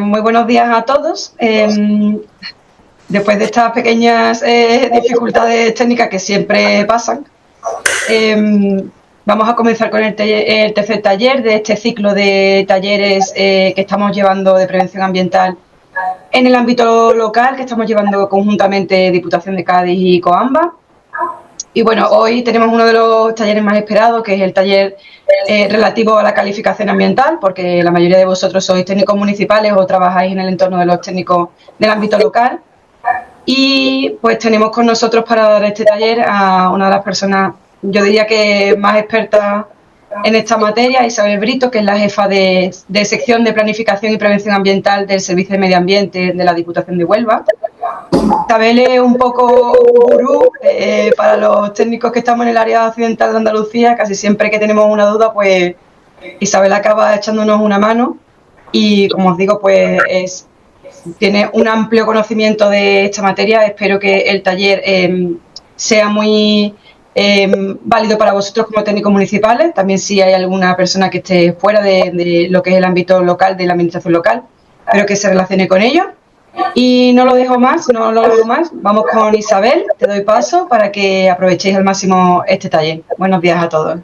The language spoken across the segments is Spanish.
Muy buenos días a todos. Después de estas pequeñas dificultades técnicas que siempre pasan, vamos a comenzar con el tercer taller de este ciclo de talleres que estamos llevando de prevención ambiental en el ámbito local, que estamos llevando conjuntamente Diputación de Cádiz y Coamba. Y bueno, hoy tenemos uno de los talleres más esperados, que es el taller relativo a la calificación ambiental, porque la mayoría de vosotros sois técnicos municipales o trabajáis en el entorno de los técnicos del ámbito local. Y pues tenemos con nosotros para dar este taller a una de las personas, yo diría que más expertas en esta materia, Isabel Brito, que es la jefa de sección de planificación y prevención ambiental del Servicio de Medio Ambiente de la Diputación de Huelva. Isabel es un poco gurú para los técnicos que estamos en el área occidental de Andalucía. Casi siempre que tenemos una duda, pues Isabel acaba echándonos una mano y, como os digo, pues tiene un amplio conocimiento de esta materia. Espero que el taller sea muy válido para vosotros como técnicos municipales. También si hay alguna persona que esté fuera de lo que es el ámbito local, de la administración local, espero que se relacione con ello. Y no lo dejo más, vamos con Isabel, te doy paso para que aprovechéis al máximo este taller. Buenos días a todos.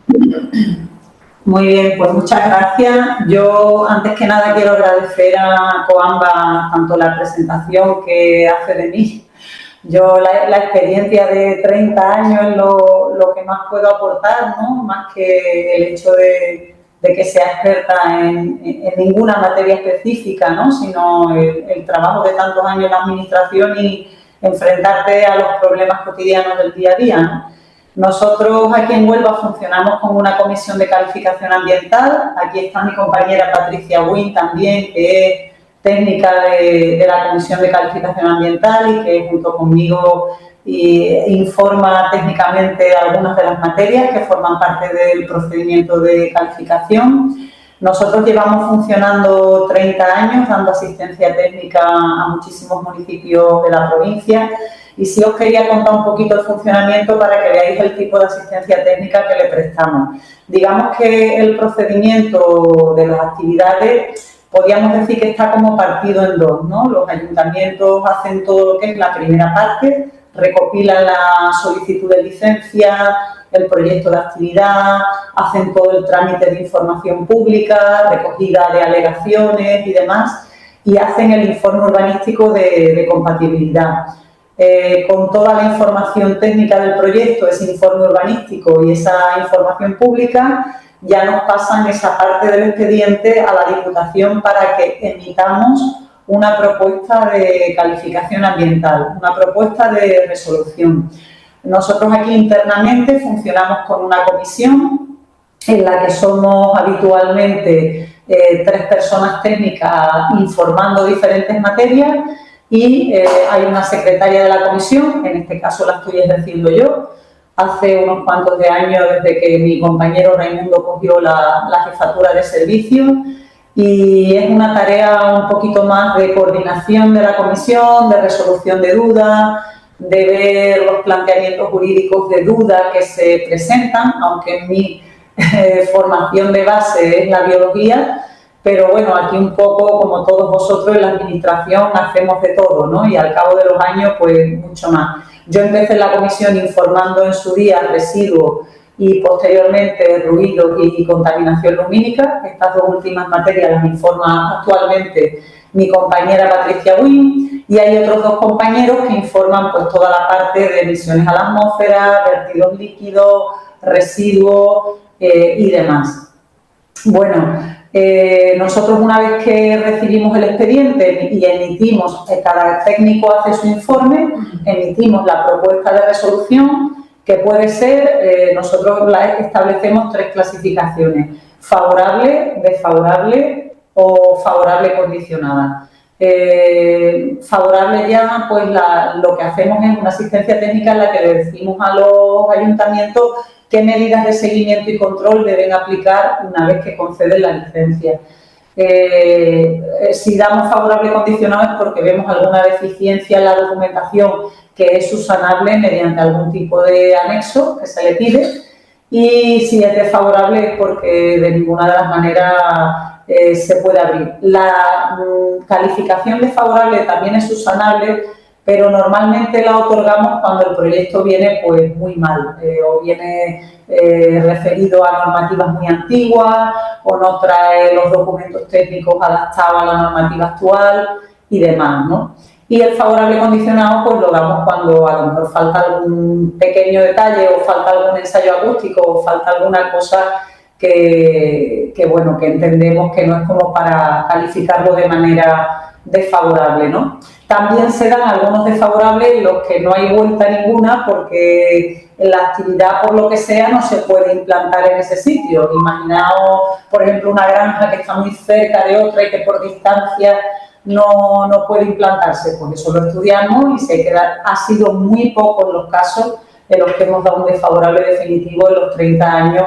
Muy bien, pues muchas gracias. Yo, antes que nada, quiero agradecer a Coamba tanto la presentación que hace de mí. Yo, la experiencia de 30 años es lo que más puedo aportar, ¿no? Más que el hecho de que sea experta en ninguna materia específica, ¿no? Sino el trabajo de tantos años en la administración y enfrentarte a los problemas cotidianos del día a día, ¿no? Nosotros aquí en Huelva funcionamos con una comisión de calificación ambiental. Aquí está mi compañera Patricia Wynn también, que es técnica de la Comisión de Calificación Ambiental y que junto conmigo informa técnicamente algunas de las materias que forman parte del procedimiento de calificación. Nosotros llevamos funcionando 30 años dando asistencia técnica a muchísimos municipios de la provincia y sí os quería contar un poquito el funcionamiento para que veáis el tipo de asistencia técnica que le prestamos. Digamos que el procedimiento de las actividades podríamos decir que está como partido en dos, ¿no? Los ayuntamientos hacen todo lo que es la primera parte, recopilan la solicitud de licencia, el proyecto de actividad, hacen todo el trámite de información pública, recogida de alegaciones y demás, y hacen el informe urbanístico de compatibilidad. Con toda la información técnica del proyecto, ese informe urbanístico y esa información pública, ya nos pasan esa parte del expediente a la Diputación para que emitamos una propuesta de calificación ambiental, una propuesta de resolución. Nosotros aquí internamente funcionamos con una comisión en la que somos habitualmente 3 personas técnicas informando diferentes materias y hay una secretaria de la comisión, en este caso la estoy ejerciendo yo, hace unos cuantos de años desde que mi compañero Raimundo cogió la jefatura de servicio y es una tarea un poquito más de coordinación de la comisión, de resolución de dudas, de ver los planteamientos jurídicos de duda que se presentan, aunque mi formación de base es la biología, pero bueno, aquí un poco, como todos vosotros en la administración, hacemos de todo, ¿no? Y al cabo de los años, pues mucho más. Yo empecé en la comisión informando en su día residuos y posteriormente ruidos y contaminación lumínica. Estas 2 últimas materias las informa actualmente mi compañera Patricia Wynn y hay otros 2 compañeros que informan pues toda la parte de emisiones a la atmósfera, vertidos líquidos, residuos y demás. Bueno, nosotros una vez que recibimos el expediente y emitimos, cada técnico hace su informe, emitimos la propuesta de resolución que puede ser, nosotros establecemos 3 clasificaciones, favorable, desfavorable o favorable condicionada. Favorable ya, pues lo que hacemos es una asistencia técnica en la que le decimos a los ayuntamientos qué medidas de seguimiento y control deben aplicar una vez que conceden la licencia. Si damos favorable condicionado es porque vemos alguna deficiencia en la documentación que es subsanable mediante algún tipo de anexo que se le pide y si es desfavorable es porque de ninguna de las maneras se puede abrir. La calificación desfavorable también es subsanable, pero normalmente la otorgamos cuando el proyecto viene pues muy mal o viene referido a normativas muy antiguas o no trae los documentos técnicos adaptados a la normativa actual y demás, ¿no? Y el favorable condicionado pues lo damos cuando a lo mejor falta algún pequeño detalle o falta algún ensayo acústico o falta alguna cosa que bueno, que entendemos que no es como para calificarlo de manera desfavorable, ¿no? También se dan algunos desfavorables en los que no hay vuelta ninguna porque la actividad, por lo que sea, no se puede implantar en ese sitio. Imaginaos, por ejemplo, una granja que está muy cerca de otra y que por distancia no puede implantarse. Pues eso lo estudiamos y se queda. Ha sido muy pocos los casos en los que hemos dado un desfavorable definitivo en los 30 años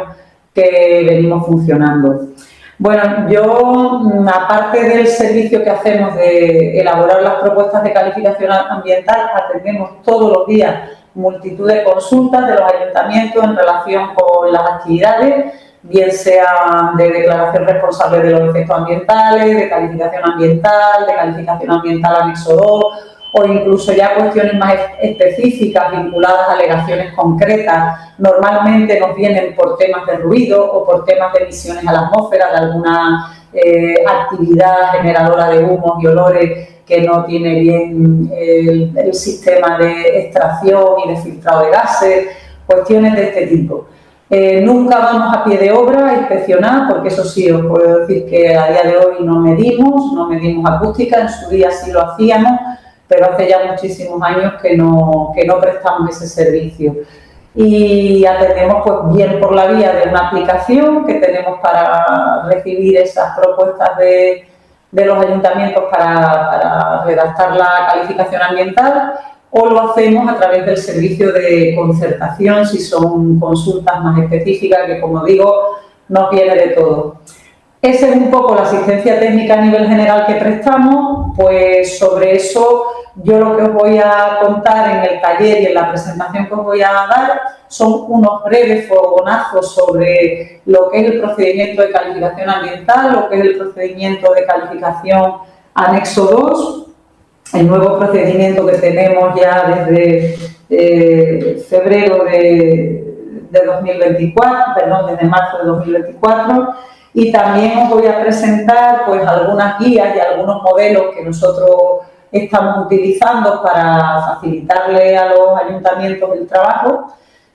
que venimos funcionando. Bueno, yo, aparte del servicio que hacemos de elaborar las propuestas de calificación ambiental, atendemos todos los días multitud de consultas de los ayuntamientos en relación con las actividades, bien sea de declaración responsable de los efectos ambientales, de calificación ambiental anexo 2, o incluso ya cuestiones más específicas vinculadas a alegaciones concretas. Normalmente nos vienen por temas de ruido o por temas de emisiones a la atmósfera de alguna actividad generadora de humos y olores que no tiene bien el sistema de extracción y de filtrado de gases, cuestiones de este tipo. Nunca vamos a pie de obra a inspeccionar, porque eso sí, os puedo decir que a día de hoy no medimos acústica, en su día sí lo hacíamos, pero hace ya muchísimos años que no prestamos ese servicio. Y atendemos pues bien por la vía de una aplicación que tenemos para recibir esas propuestas de los ayuntamientos para redactar la calificación ambiental, o lo hacemos a través del servicio de concertación si son consultas más específicas que, como digo, nos viene de todo. Esa es un poco la asistencia técnica a nivel general que prestamos. Pues sobre eso yo lo que os voy a contar en el taller y en la presentación que os voy a dar son unos breves fogonazos sobre lo que es el procedimiento de calificación ambiental, lo que es el procedimiento de calificación anexo 2, el nuevo procedimiento que tenemos ya desde febrero de 2024, perdón, desde marzo de 2024, y también os voy a presentar pues algunas guías y algunos modelos que nosotros estamos utilizando para facilitarle a los ayuntamientos el trabajo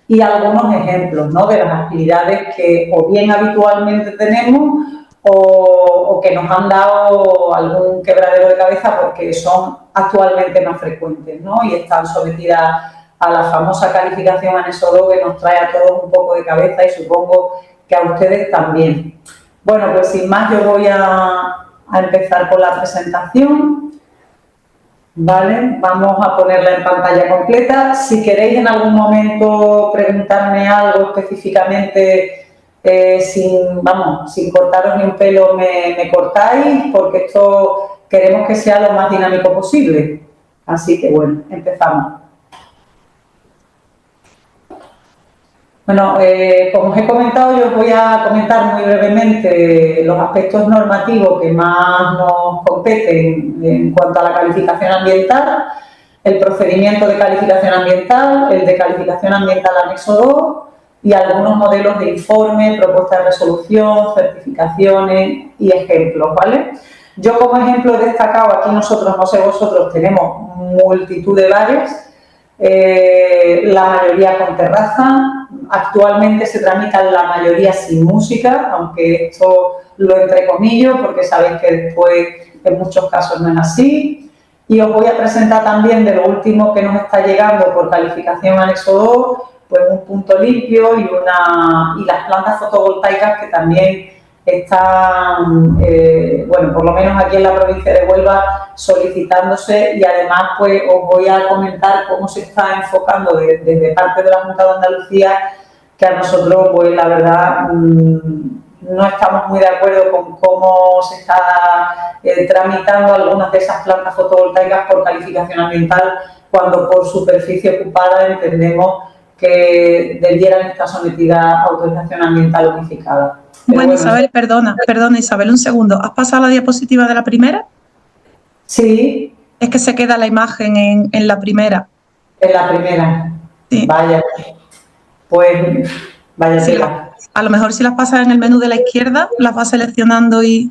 y algunos ejemplos, ¿no?, de las actividades que o bien habitualmente tenemos o que nos han dado algún quebradero de cabeza porque son actualmente más frecuentes, ¿no?, y están sometidas a la famosa calificación anexo 2 que nos trae a todos un poco de cabeza y supongo que a ustedes también. Bueno, pues sin más yo voy a empezar con la presentación. Vale, vamos a ponerla en pantalla completa. Si queréis en algún momento preguntarme algo específicamente, sin cortaros ni un pelo, me cortáis, porque esto queremos que sea lo más dinámico posible. Así que bueno, empezamos. Bueno, como os he comentado, yo os voy a comentar muy brevemente los aspectos normativos que más nos competen en cuanto a la calificación ambiental, el procedimiento de calificación ambiental, el de calificación ambiental anexo 2 y algunos modelos de informe, propuestas de resolución, certificaciones y ejemplos, ¿vale? Yo como ejemplo he destacado, aquí nosotros, no sé vosotros, tenemos multitud de bares, la mayoría con terraza. Actualmente se tramitan la mayoría sin música, aunque esto lo entrecomillo porque sabéis que después en muchos casos no es así. Y os voy a presentar también de lo último que nos está llegando por calificación anexo 2, pues un punto limpio y las plantas fotovoltaicas que también están, bueno, por lo menos aquí en la provincia de Huelva solicitándose, y además pues os voy a comentar cómo se está enfocando desde parte de la Junta de Andalucía, que a nosotros pues la verdad no estamos muy de acuerdo con cómo se está tramitando algunas de esas plantas fotovoltaicas por calificación ambiental, cuando por superficie ocupada entendemos que debieran estar sometidas a autorización ambiental unificada. Bueno, Isabel, perdona, Isabel, un segundo. ¿Has pasado la diapositiva de la primera? Sí. Es que se queda la imagen en la primera. En la primera. Sí. Vaya. Pues, vaya tela. A lo mejor si las pasas en el menú de la izquierda, las vas seleccionando y...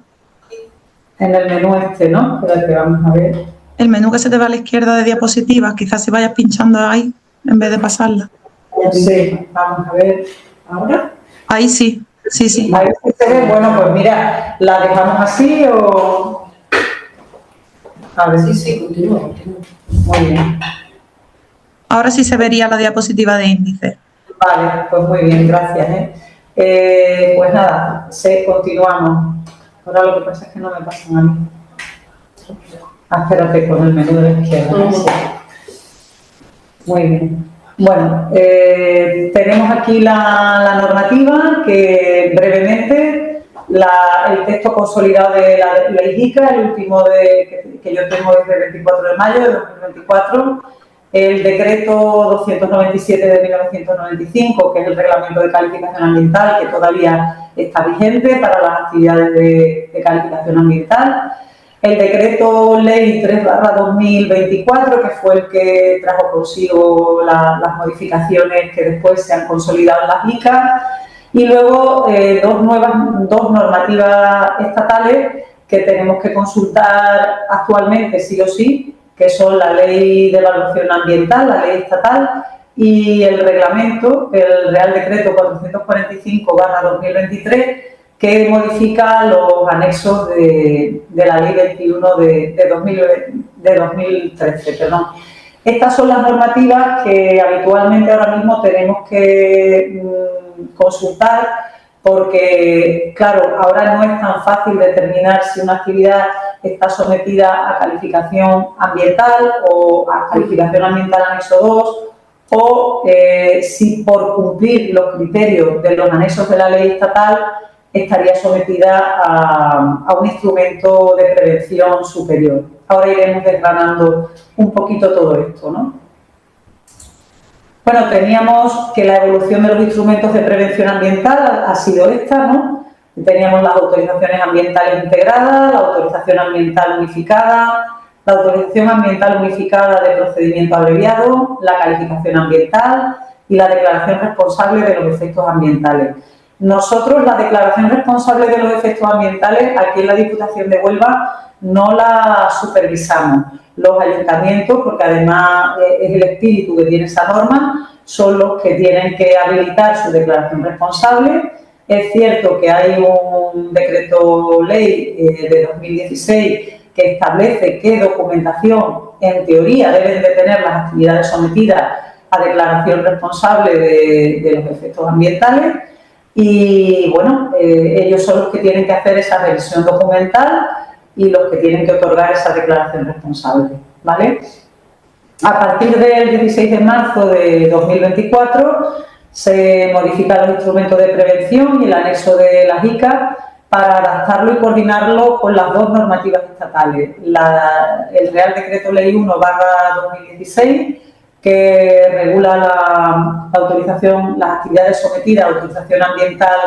En el menú este, ¿no? Espérate, vamos a ver. El menú que se te va a la izquierda de diapositivas, quizás si vayas pinchando ahí en vez de pasarla. Sí, vamos a ver. ¿Ahora? Ahí sí, sí. Ahí sí se ve. Bueno, pues mira, ¿la dejamos así o...? A ver. Sí, continúa. Muy bien. Ahora sí se vería la diapositiva de índice. Vale, pues muy bien, gracias. Pues nada, continuamos. Ahora lo que pasa es que no me pasan a mí. Espérate, con el menú de la izquierda. Muy bien. Bueno, tenemos aquí la normativa que brevemente, el texto consolidado de la ley ICA, el último que yo tengo desde el 24 de mayo de 2024, el decreto 297 de 1995, que es el reglamento de calificación ambiental, que todavía está vigente para las actividades de calificación ambiental. El decreto ley 3/2024, que fue el que trajo consigo las modificaciones que después se han consolidado en las ICA. Y luego dos normativas estatales que tenemos que consultar actualmente sí o sí, que son la Ley de Evaluación Ambiental, la ley estatal, y el reglamento, el Real Decreto 445/2023, que modifica los anexos de la Ley 21 de 2013. Perdón. Estas son las normativas que habitualmente ahora mismo tenemos que consultar porque, claro, ahora no es tan fácil determinar si una actividad está sometida a calificación ambiental o a calificación ambiental anexo 2 o si por cumplir los criterios de los anexos de la ley estatal estaría sometida a un instrumento de prevención superior. Ahora iremos desgranando un poquito todo esto, ¿no? Bueno, teníamos que la evolución de los instrumentos de prevención ambiental ha sido esta, ¿no? Teníamos las autorizaciones ambientales integradas, la autorización ambiental unificada, la autorización ambiental unificada de procedimiento abreviado, la calificación ambiental y la declaración responsable de los efectos ambientales. Nosotros la declaración responsable de los efectos ambientales aquí en la Diputación de Huelva no la supervisamos. Los ayuntamientos, porque además es el espíritu que tiene esa norma, son los que tienen que habilitar su declaración responsable. Es cierto que hay un decreto ley de 2016 que establece qué documentación, en teoría, deben de tener las actividades sometidas a declaración responsable de los efectos ambientales. Y, bueno, ellos son los que tienen que hacer esa revisión documental y los que tienen que otorgar esa declaración responsable, ¿vale? A partir del 16 de marzo de 2024 se modifican los instrumentos de prevención y el anexo de las ICA para adaptarlo y coordinarlo con las dos normativas estatales. El Real Decreto Ley 1/2016, que regula la autorización, las actividades sometidas a autorización ambiental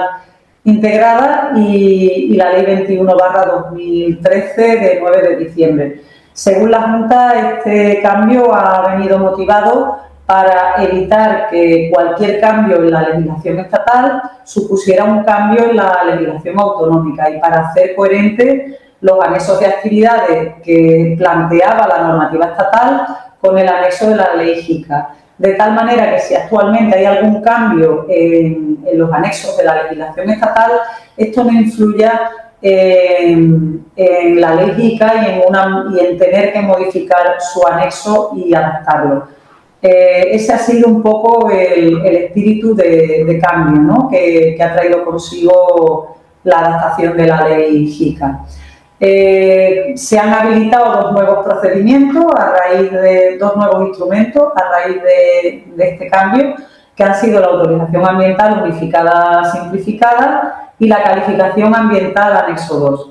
integrada, y la Ley 21/2013 de 9 de diciembre. Según la Junta, este cambio ha venido motivado para evitar que cualquier cambio en la legislación estatal supusiera un cambio en la legislación autonómica y para hacer coherentes los anexos de actividades que planteaba la normativa estatal con el anexo de la ley JICA. De tal manera que si actualmente hay algún cambio en los anexos de la legislación estatal, esto no influya en la ley JICA y en tener que modificar su anexo y adaptarlo. Ese ha sido un poco el espíritu de cambio, ¿no?, que ha traído consigo la adaptación de la ley JICA. Se han habilitado dos nuevos procedimientos a raíz de dos nuevos instrumentos a raíz de este cambio, que han sido la autorización ambiental unificada simplificada y la calificación ambiental anexo 2,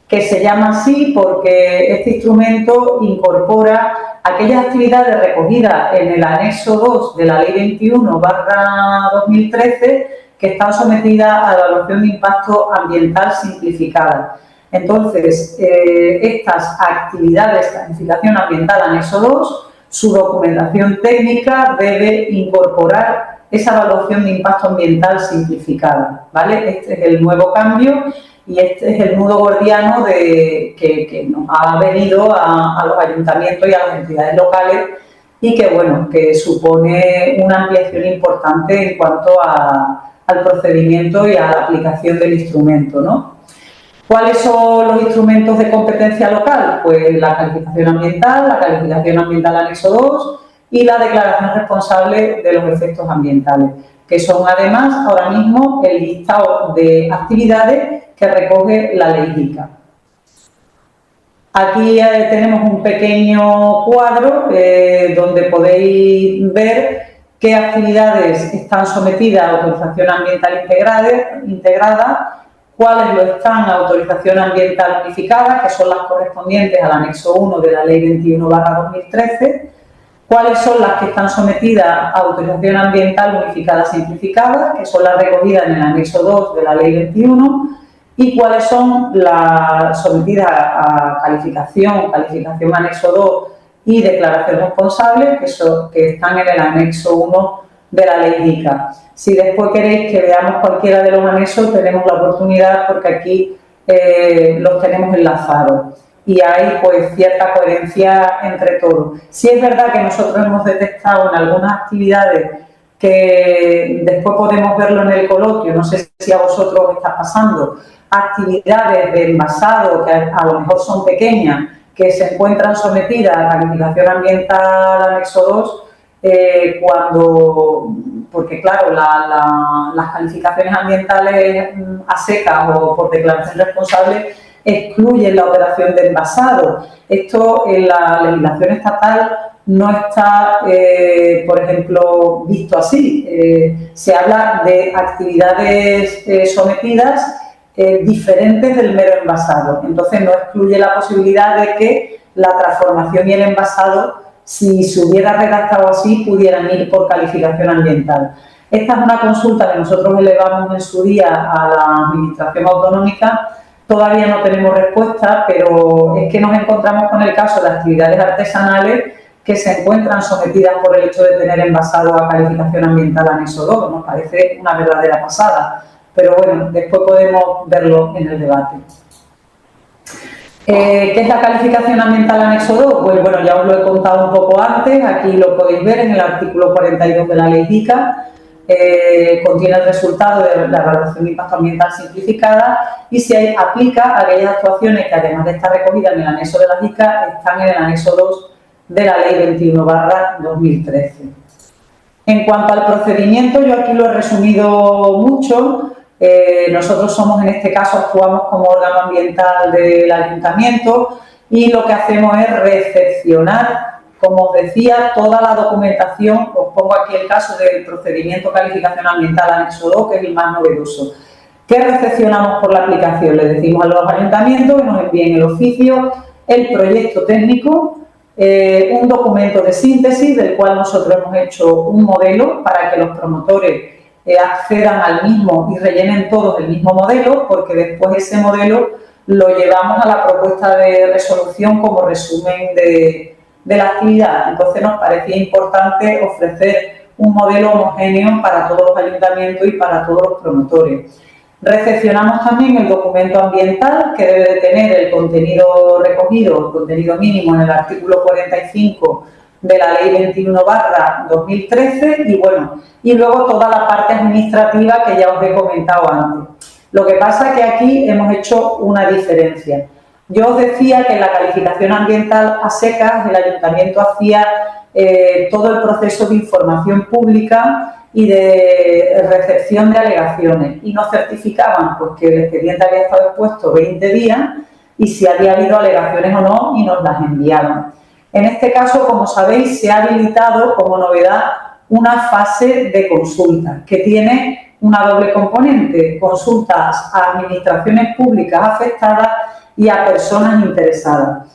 que se llama así porque este instrumento incorpora aquellas actividades recogidas en el anexo 2 de la Ley 21/2013 que están sometidas a la evaluación de impacto ambiental simplificada. Entonces, estas actividades de planificación ambiental anexo 2, su documentación técnica debe incorporar esa evaluación de impacto ambiental simplificada, ¿vale? Este es el nuevo cambio y este es el nudo gordiano que nos ha venido a los ayuntamientos y a las entidades locales y que, bueno, que supone una ampliación importante en cuanto al procedimiento y a la aplicación del instrumento, ¿no? ¿Cuáles son los instrumentos de competencia local? Pues la calificación ambiental anexo 2 y la declaración responsable de los efectos ambientales, que son además ahora mismo el listado de actividades que recoge la ley ICA. Aquí tenemos un pequeño cuadro donde podéis ver qué actividades están sometidas a autorización ambiental integrada, cuáles lo están a autorización ambiental unificada, que son las correspondientes al anexo 1 de la Ley 21/2013, cuáles son las que están sometidas a autorización ambiental unificada simplificada, que son las recogidas en el anexo 2 de la Ley 21, y cuáles son las sometidas a calificación anexo 2 y declaración responsable, que están en el anexo 1 de la ley ICA. Si después queréis que veamos cualquiera de los anexos, tenemos la oportunidad porque aquí los tenemos enlazados y hay pues cierta coherencia entre todos. Sí es verdad que nosotros hemos detectado en algunas actividades que después podemos verlo en el coloquio, no sé si a vosotros os está pasando, actividades de envasado que a lo mejor son pequeñas, que se encuentran sometidas a calificación ambiental anexo 2, porque claro, las calificaciones ambientales a secas o por declaración responsable excluyen la operación de envasado. Esto en la legislación estatal no está, por ejemplo, visto así. Se habla de actividades sometidas diferentes del mero envasado. Entonces, no excluye la posibilidad de que la transformación y el envasado, si se hubiera redactado así, pudieran ir por calificación ambiental. Esta es una consulta que nosotros elevamos en su día a la Administración Autonómica. Todavía no tenemos respuesta, pero es que nos encontramos con el caso de actividades artesanales que se encuentran sometidas por el hecho de tener envasado a calificación ambiental anexo 2. Nos parece una verdadera pasada. Pero bueno, después podemos verlo en el debate. ¿Qué es la calificación ambiental anexo 2? Pues bueno, ya os lo he contado un poco antes, aquí lo podéis ver en el artículo 42 de la ley ICA, contiene el resultado de la evaluación de impacto ambiental simplificada y se aplica a aquellas actuaciones que además de estar recogidas en el anexo de la ICA, están en el anexo 2 de la ley 21/2013. En cuanto al procedimiento, yo aquí lo he resumido mucho. Nosotros somos, en este caso, actuamos como órgano ambiental del ayuntamiento y lo que hacemos es recepcionar, como os decía, toda la documentación. Os pongo aquí el caso del procedimiento calificación ambiental anexo 2, que es el más novedoso. ¿Qué recepcionamos por la aplicación? Le decimos a los ayuntamientos que nos envíen el oficio, el proyecto técnico, un documento de síntesis del cual nosotros hemos hecho un modelo para que los promotores accedan al mismo y rellenen todos el mismo modelo, porque después ese modelo lo llevamos a la propuesta de resolución como resumen de la actividad. Entonces nos parecía importante ofrecer un modelo homogéneo para todos los ayuntamientos y para todos los promotores. Recepcionamos también el documento ambiental, que debe de tener el contenido recogido, el contenido mínimo en el artículo 45 de la ley 21/2013 y luego toda la parte administrativa que ya os he comentado antes. Lo que pasa es que aquí hemos hecho una diferencia. Yo os decía que en la calificación ambiental a secas el ayuntamiento hacía todo el proceso de información pública y de recepción de alegaciones y nos certificaban pues, que el expediente había estado expuesto 20 días y si había habido alegaciones o no y nos las enviaban. En este caso, como sabéis, se ha habilitado como novedad una fase de consulta que tiene una doble componente, consultas a administraciones públicas afectadas y a personas interesadas.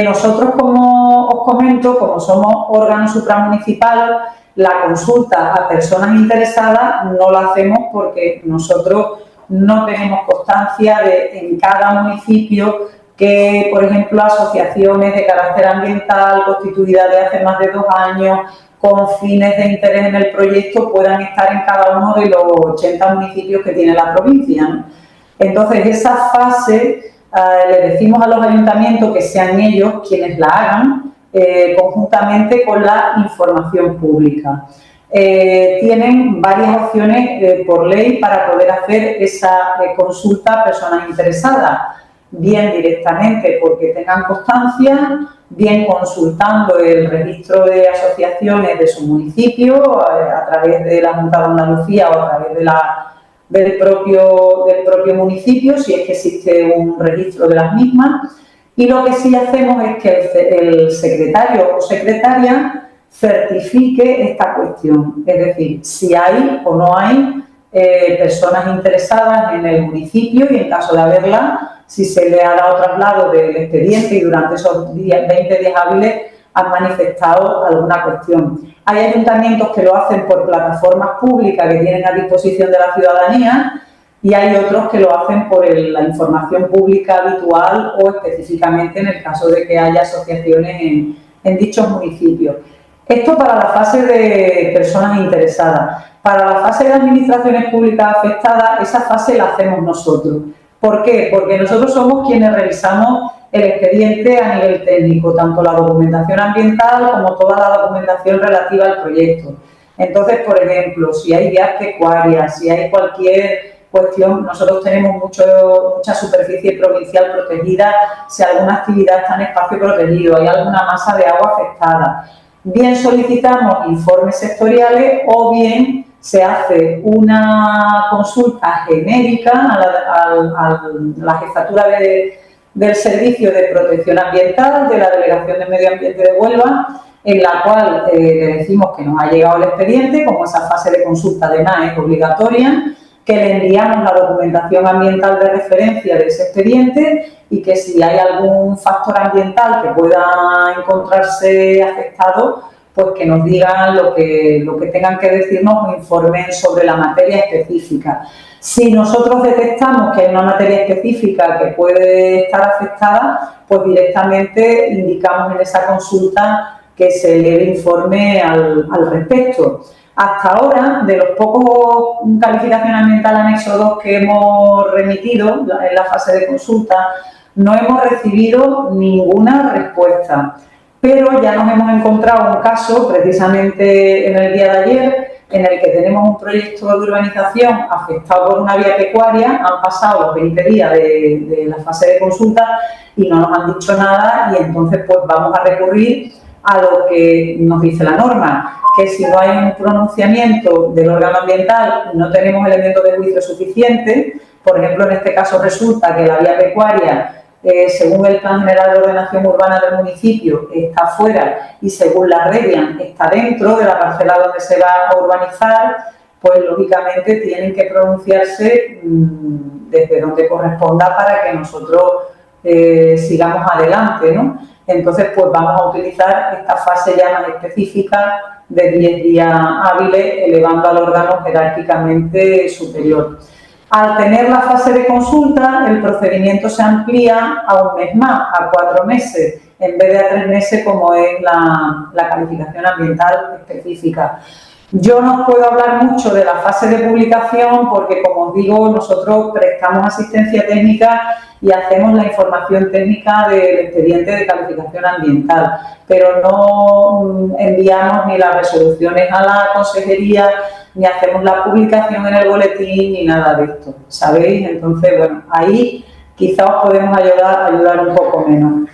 Nosotros, como os comento, como somos órgano supramunicipal, la consulta a personas interesadas no la hacemos porque nosotros no tenemos constancia de en cada municipio que, por ejemplo, asociaciones de carácter ambiental constituidas de hace más de 2 años con fines de interés en el proyecto puedan estar en cada uno de los 80 municipios que tiene la provincia, ¿no? Entonces, esa fase le decimos a los ayuntamientos que sean ellos quienes la hagan conjuntamente con la información pública. Tienen varias opciones por ley para poder hacer esa consulta a personas interesadas, bien directamente porque tengan constancia, bien consultando el registro de asociaciones de su municipio a través de la Junta de Andalucía o a través de del propio municipio, si es que existe un registro de las mismas. Y lo que sí hacemos es que el secretario o secretaria certifique esta cuestión, es decir, si hay o no hay personas interesadas en el municipio y en caso de haberla, si se le ha dado traslado del expediente y durante esos 20 días hábiles han manifestado alguna cuestión. Hay ayuntamientos que lo hacen por plataformas públicas que tienen a disposición de la ciudadanía y hay otros que lo hacen por la información pública habitual o específicamente en el caso de que haya asociaciones en dichos municipios. Esto para la fase de personas interesadas. Para la fase de administraciones públicas afectadas, esa fase la hacemos nosotros. ¿Por qué? Porque nosotros somos quienes revisamos el expediente a nivel técnico, tanto la documentación ambiental como toda la documentación relativa al proyecto. Entonces, por ejemplo, si hay vías pecuarias, si hay cualquier cuestión, nosotros tenemos mucha superficie provincial protegida, si alguna actividad está en espacio protegido, hay alguna masa de agua afectada. Bien solicitamos informes sectoriales o bien se hace una consulta genérica a la jefatura del Servicio de Protección Ambiental de la Delegación de Medio Ambiente de Huelva, en la cual le decimos que nos ha llegado el expediente, como esa fase de consulta además es obligatoria, que le enviamos la documentación ambiental de referencia de ese expediente y que si hay algún factor ambiental que pueda encontrarse afectado, pues que nos digan lo que tengan que decirnos o informen sobre la materia específica. Si nosotros detectamos que hay una materia específica que puede estar afectada, pues directamente indicamos en esa consulta que se eleve informe al respecto. Hasta ahora, de los pocos calificación ambiental anexo 2 que hemos remitido en la fase de consulta, no hemos recibido ninguna respuesta. Pero ya nos hemos encontrado un caso, precisamente en el día de ayer, en el que tenemos un proyecto de urbanización afectado por una vía pecuaria, han pasado los 20 días de la fase de consulta y no nos han dicho nada y entonces pues vamos a recurrir a lo que nos dice la norma, que si no hay un pronunciamiento del órgano ambiental y no tenemos elementos de juicio suficientes, por ejemplo en este caso resulta que la vía pecuaria según el Plan General de Ordenación Urbana del municipio está fuera y según la REDIAN está dentro de la parcela donde se va a urbanizar, pues lógicamente tienen que pronunciarse desde donde corresponda para que nosotros sigamos adelante, ¿no? Entonces, pues vamos a utilizar esta fase ya más específica de 10 días hábiles, elevando al órgano jerárquicamente superior. Al tener la fase de consulta, el procedimiento se amplía a un mes más, a 4 meses, en vez de a 3 meses como es la calificación ambiental específica. Yo no puedo hablar mucho de la fase de publicación porque, como os digo, nosotros prestamos asistencia técnica y hacemos la información técnica del expediente de calificación ambiental, pero no enviamos ni las resoluciones a la consejería, ni hacemos la publicación en el boletín, ni nada de esto, ¿sabéis? Entonces, bueno, ahí quizá os podemos ayudar un poco menos.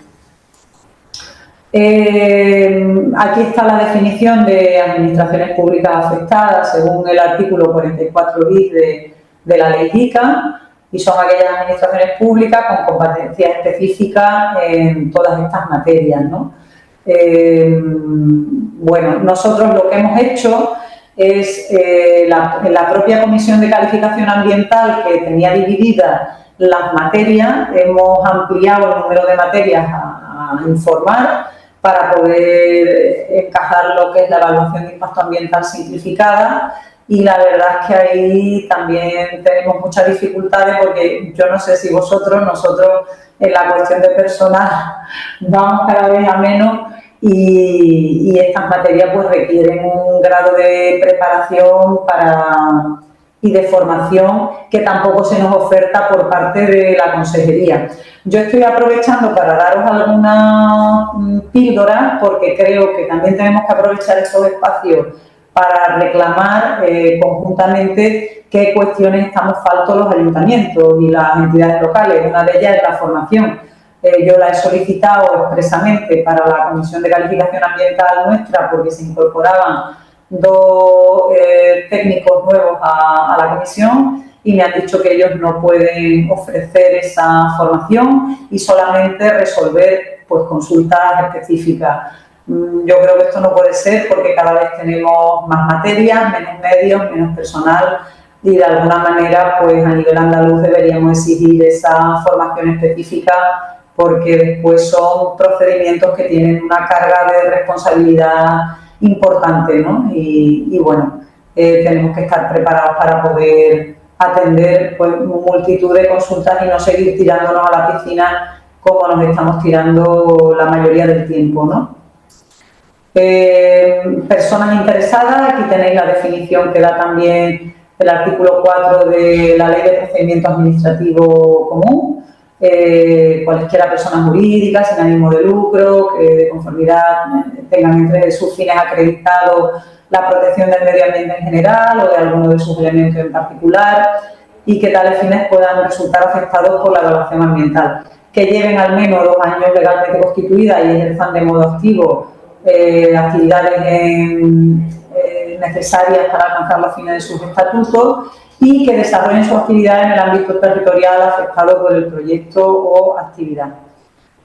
Aquí está la definición de administraciones públicas afectadas según el artículo 44 bis de la ley ICA y son aquellas administraciones públicas con competencias específicas en todas estas materias, ¿no? Bueno, nosotros lo que hemos hecho es en la propia Comisión de Calificación Ambiental, que tenía divididas las materias, hemos ampliado el número de materias a informar para poder encajar lo que es la evaluación de impacto ambiental simplificada. Y la verdad es que ahí también tenemos muchas dificultades porque yo no sé si nosotros en la cuestión de personal vamos cada vez a menos y estas materias pues requieren un grado de preparación y de formación que tampoco se nos oferta por parte de la consejería. Yo estoy aprovechando para daros algunas píldoras porque creo que también tenemos que aprovechar estos espacios para reclamar conjuntamente qué cuestiones estamos faltos los ayuntamientos y las entidades locales. Una de ellas es la formación. Yo la he solicitado expresamente para la Comisión de Calificación Ambiental nuestra porque se incorporaban 2 técnicos nuevos a la comisión y me han dicho que ellos no pueden ofrecer esa formación y solamente resolver pues, consultas específicas. Yo creo que esto no puede ser porque cada vez tenemos más materias, menos medios, menos personal y de alguna manera pues a nivel andaluz deberíamos exigir esa formación específica porque después son procedimientos que tienen una carga de responsabilidad importante, ¿no? Y bueno, tenemos que estar preparados para poder atender pues, multitud de consultas y no seguir tirándonos a la piscina como nos estamos tirando la mayoría del tiempo, ¿no? Personas interesadas, aquí tenéis la definición que da también el artículo 4 de la Ley de Procedimiento Administrativo Común. Cualesquiera personas jurídicas sin ánimo de lucro, que de conformidad tengan entre sus fines acreditados la protección del medio ambiente en general o de alguno de sus elementos en particular y que tales fines puedan resultar afectados por la evaluación ambiental. Que lleven al menos 2 años legalmente constituidas y ejerzan de modo activo actividades necesarias para alcanzar los fines de sus estatutos y que desarrollen su actividad en el ámbito territorial afectado por el proyecto o actividad.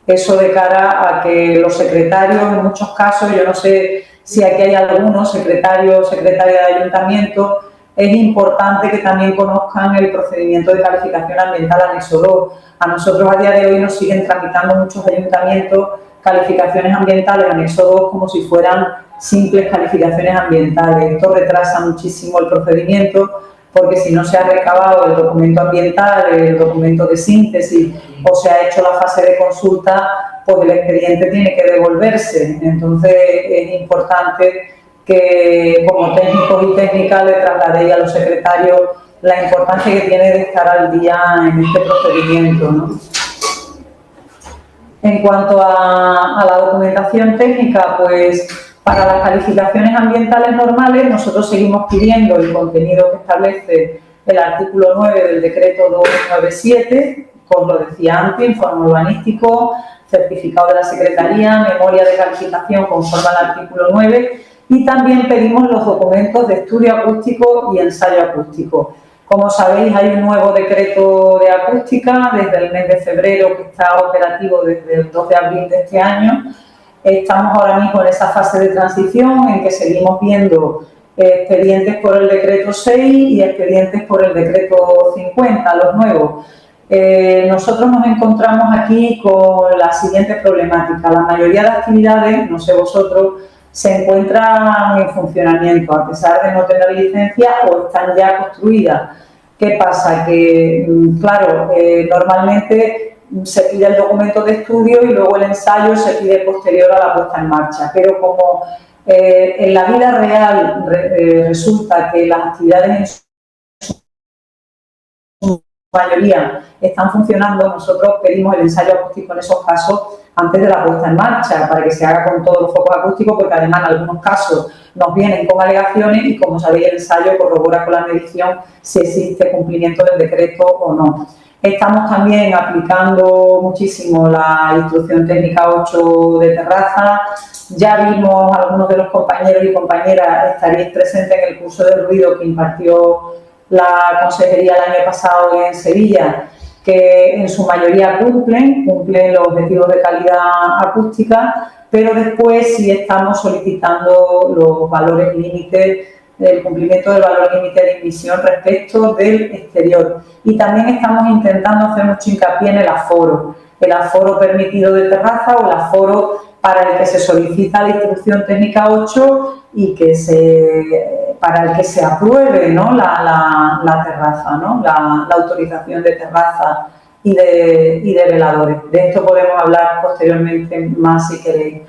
Eso de cara a que los secretarios, en muchos casos, yo no sé si aquí hay algunos secretarios o secretarias de ayuntamiento, es importante que también conozcan el procedimiento de calificación ambiental anexo 2. A nosotros a día de hoy nos siguen tramitando muchos ayuntamientos calificaciones ambientales anexo 2 como si fueran simples calificaciones ambientales. Esto retrasa muchísimo el procedimiento porque si no se ha recabado el documento ambiental, el documento de síntesis o se ha hecho la fase de consulta, pues el expediente tiene que devolverse. Entonces es importante que como técnicos y técnicas le trasladéis a los secretarios la importancia que tiene de estar al día en este procedimiento, ¿no? En cuanto a la documentación técnica, pues para las calificaciones ambientales normales nosotros seguimos pidiendo el contenido que establece el artículo 9 del decreto 297, como lo decía antes, informe urbanístico, certificado de la Secretaría, memoria de calificación conforme al artículo 9 y también pedimos los documentos de estudio acústico y ensayo acústico. Como sabéis, hay un nuevo decreto de acústica desde el mes de febrero que está operativo desde el 2 de abril de este año. Estamos ahora mismo en esa fase de transición en que seguimos viendo expedientes por el decreto 6 y expedientes por el decreto 50, los nuevos. Nosotros nos encontramos aquí con la siguiente problemática. La mayoría de actividades, no sé vosotros, se encuentran en funcionamiento a pesar de no tener licencia o están ya construidas. ¿Qué pasa? Que, claro, normalmente se pide el documento de estudio y luego el ensayo se pide posterior a la puesta en marcha, pero como en la vida real resulta que las actividades en su mayoría están funcionando, nosotros pedimos el ensayo acústico en esos casos antes de la puesta en marcha, para que se haga con todos los focos acústicos, porque además en algunos casos nos vienen con alegaciones y, como sabéis, el ensayo corrobora con la medición si existe cumplimiento del decreto o no. Estamos también aplicando muchísimo la instrucción técnica 8 de terraza. Ya vimos, algunos de los compañeros y compañeras estaréis presentes en el curso de ruido que impartió la consejería el año pasado en Sevilla, que en su mayoría cumplen los objetivos de calidad acústica, pero después sí estamos solicitando los valores límites, el cumplimiento del valor límite de emisión respecto del exterior. Y también estamos intentando hacer mucho hincapié en el aforo permitido de terraza o el aforo para el que se solicita la instrucción técnica 8 y para el que se apruebe, ¿no?, la terraza, ¿no?, la autorización de terraza y de veladores. De esto podemos hablar posteriormente más si queréis.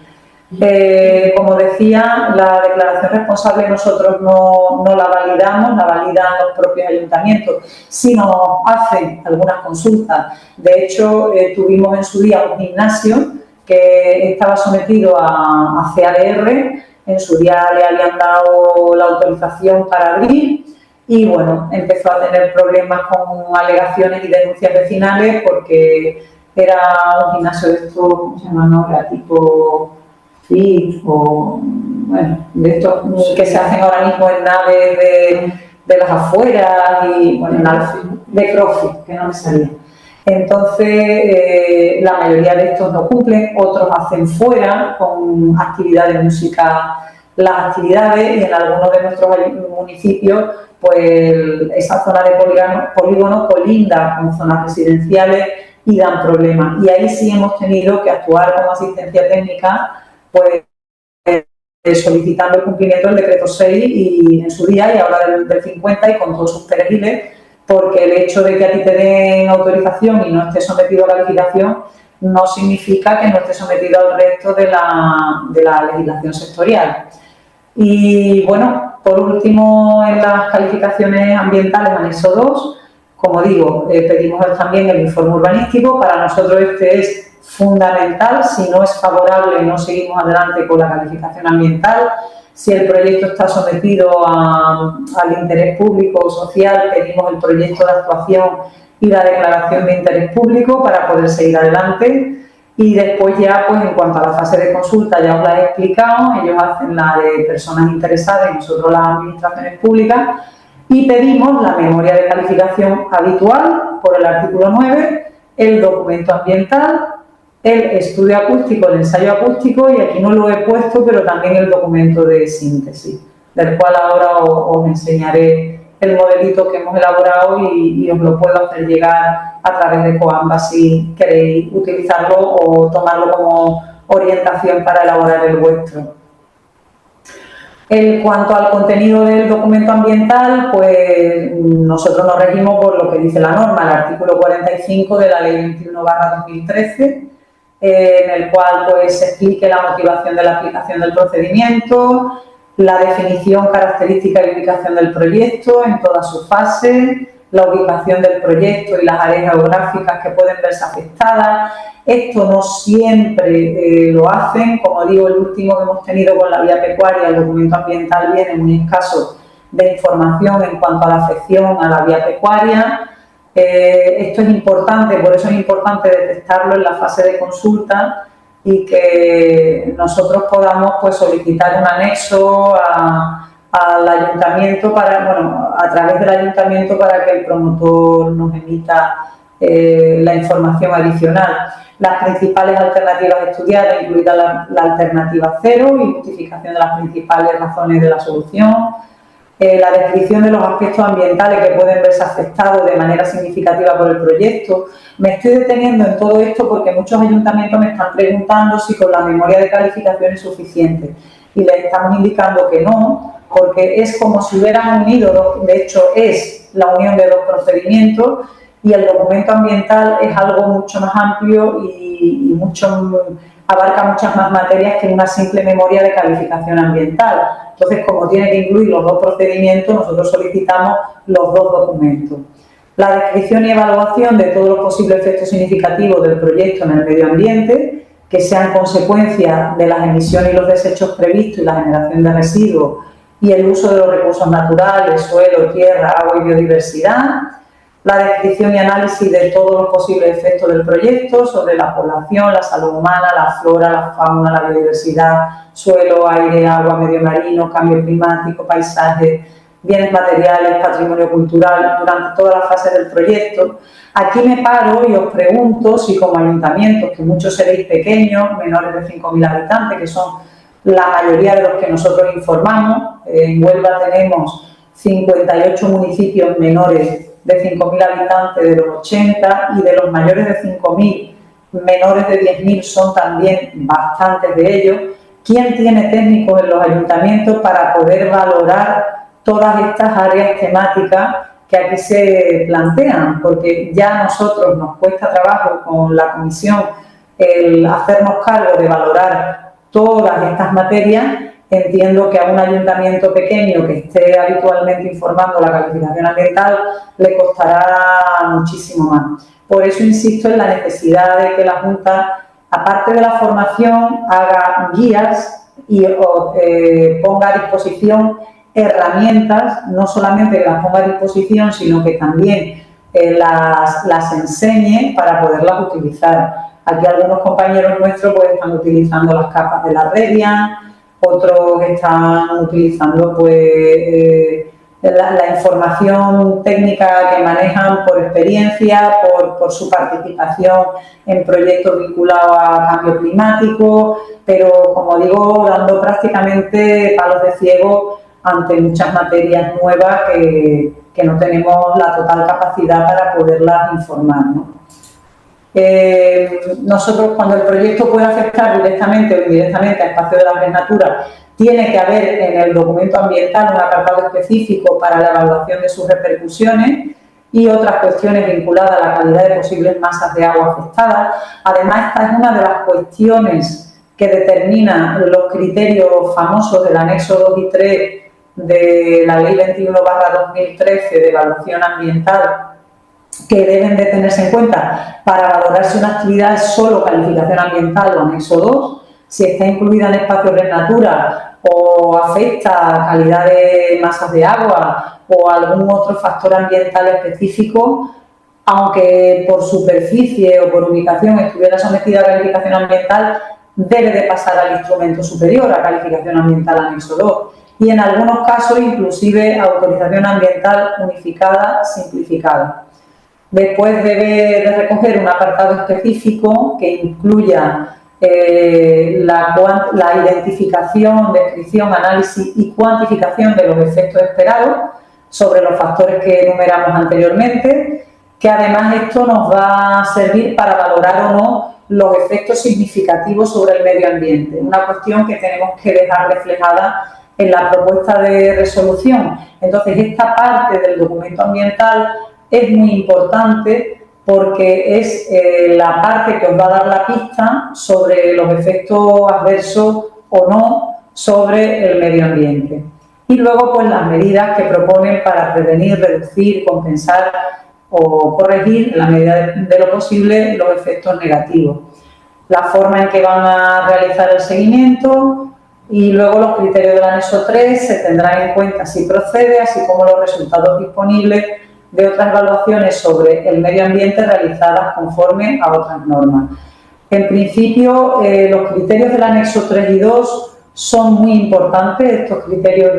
Como decía, la declaración responsable nosotros no la validamos, la validan los propios ayuntamientos, si nos hacen algunas consultas. De hecho, tuvimos en su día un gimnasio que estaba sometido a CADR, en su día le habían dado la autorización para abrir y, bueno, empezó a tener problemas con alegaciones y denuncias vecinales porque era un gimnasio de estos, ¿cómo se llama ahora? Tipo FIT o, bueno, de estos que se hacen ahora mismo en naves de las afueras y, bueno, de CrossFit, que no me salía. Entonces, la mayoría de estos no cumplen, otros hacen fuera con actividades de música las actividades y en algunos de nuestros municipios, pues esa zona de polígono colinda con zonas residenciales y dan problemas. Y ahí sí hemos tenido que actuar como asistencia técnica, pues solicitando el cumplimiento del decreto 6 y en su día y ahora del 50 y con todos sus perejiles, porque el hecho de que a ti te den autorización y no estés sometido a calificación no significa que no estés sometido al resto de la legislación sectorial. Y bueno, por último, en las calificaciones ambientales anexo 2, como digo, pedimos también el informe urbanístico. Para nosotros este es fundamental. Si no es favorable, no seguimos adelante con la calificación ambiental. Si el proyecto está sometido al interés público o social, pedimos el proyecto de actuación y la declaración de interés público para poder seguir adelante. Y después ya, pues en cuanto a la fase de consulta, ya os la he explicado, ellos hacen la de personas interesadas y nosotros las administraciones públicas, y pedimos la memoria de calificación habitual por el artículo 9, el documento ambiental, el estudio acústico, el ensayo acústico, y aquí no lo he puesto, pero también el documento de síntesis, del cual ahora os enseñaré el modelito que hemos elaborado y os lo puedo hacer llegar a través de Coamba si queréis utilizarlo o tomarlo como orientación para elaborar el vuestro. En cuanto al contenido del documento ambiental, pues nosotros nos regimos por lo que dice la norma, el artículo 45 de la Ley 21/2013, en el cual pues se explique la motivación de la aplicación del procedimiento, la definición, característica y ubicación del proyecto en todas sus fases, la ubicación del proyecto y las áreas geográficas que pueden verse afectadas. Esto no siempre lo hacen, como digo, el último que hemos tenido con la vía pecuaria, el documento ambiental viene muy escaso de información en cuanto a la afección a la vía pecuaria. Esto es importante, por eso es importante detectarlo en la fase de consulta y que nosotros podamos pues solicitar un anexo al ayuntamiento a través del ayuntamiento para que el promotor nos emita la información adicional. Las principales alternativas estudiadas, incluida la alternativa 0 y justificación de las principales razones de la solución, la descripción de los aspectos ambientales que pueden verse afectados de manera significativa por el proyecto. Me estoy deteniendo en todo esto porque muchos ayuntamientos me están preguntando si con la memoria de calificación es suficiente y les estamos indicando que no, porque es como si hubieran unido, de hecho es la unión de dos procedimientos y el documento ambiental es algo mucho más amplio y abarca muchas más materias que una simple memoria de calificación ambiental. Entonces, como tiene que incluir los dos procedimientos, nosotros solicitamos los dos documentos. La descripción y evaluación de todos los posibles efectos significativos del proyecto en el medio ambiente, que sean consecuencia de las emisiones y los desechos previstos y la generación de residuos y el uso de los recursos naturales, suelo, tierra, agua y biodiversidad. La descripción y análisis de todos los posibles efectos del proyecto sobre la población, la salud humana, la flora, la fauna, la biodiversidad, suelo, aire, agua, medio marino, cambio climático, paisaje, bienes materiales, patrimonio cultural, durante toda la fase del proyecto. Aquí me paro y os pregunto si como ayuntamientos, que muchos seréis pequeños, menores de 5.000 habitantes, que son la mayoría de los que nosotros informamos, en Huelva tenemos 58 municipios menores de 5.000 habitantes de los 80 y de los mayores de 5.000 menores de 10.000 son también bastantes de ellos. ¿Quién tiene técnicos en los ayuntamientos para poder valorar todas estas áreas temáticas que aquí se plantean? Porque ya a nosotros nos cuesta trabajo con la comisión el hacernos cargo de valorar todas estas materias. Entiendo que a un ayuntamiento pequeño que esté habitualmente informando la calificación ambiental le costará muchísimo más. Por eso insisto en la necesidad de que la Junta, aparte de la formación, haga guías y ponga a disposición herramientas, no solamente que las ponga a disposición, sino que también las enseñe para poderlas utilizar. Aquí algunos compañeros nuestros pues están utilizando las capas de la Redian, otros están utilizando pues la información técnica que manejan por experiencia, por su participación en proyectos vinculados a cambio climático, pero como digo, dando prácticamente palos de ciego ante muchas materias nuevas que no tenemos la total capacidad para poderlas informar, ¿no? Nosotros, cuando el proyecto puede afectar directamente o indirectamente al espacio de la red Natura, tiene que haber en el documento ambiental un apartado específico para la evaluación de sus repercusiones y otras cuestiones vinculadas a la calidad de posibles masas de agua afectadas. Además, esta es una de las cuestiones que determina los criterios famosos del anexo 2 y 3 de la Ley 21/2013 de evaluación ambiental, que deben de tenerse en cuenta para valorar si una actividad es solo calificación ambiental o anexo 2, si está incluida en espacio Red Natura o afecta calidad de masas de agua o algún otro factor ambiental específico, aunque por superficie o por ubicación estuviera sometida a calificación ambiental, debe de pasar al instrumento superior, a calificación ambiental anexo 2. Y en algunos casos, inclusive, autorización ambiental unificada, simplificada. Después debe de recoger un apartado específico que incluya la identificación, descripción, análisis y cuantificación de los efectos esperados sobre los factores que enumeramos anteriormente, que además esto nos va a servir para valorar o no los efectos significativos sobre el medio ambiente, una cuestión que tenemos que dejar reflejada en la propuesta de resolución. Entonces, esta parte del documento ambiental es muy importante porque es la parte que os va a dar la pista sobre los efectos adversos o no sobre el medio ambiente. Y luego, pues, las medidas que proponen para prevenir, reducir, compensar o corregir, en la medida de lo posible, los efectos negativos. La forma en que van a realizar el seguimiento y luego los criterios del anexo 3 se tendrán en cuenta si procede, así como los resultados disponibles de otras evaluaciones sobre el medio ambiente realizadas conforme a otras normas. En principio, los criterios del anexo 3 y 2 son muy importantes, estos criterios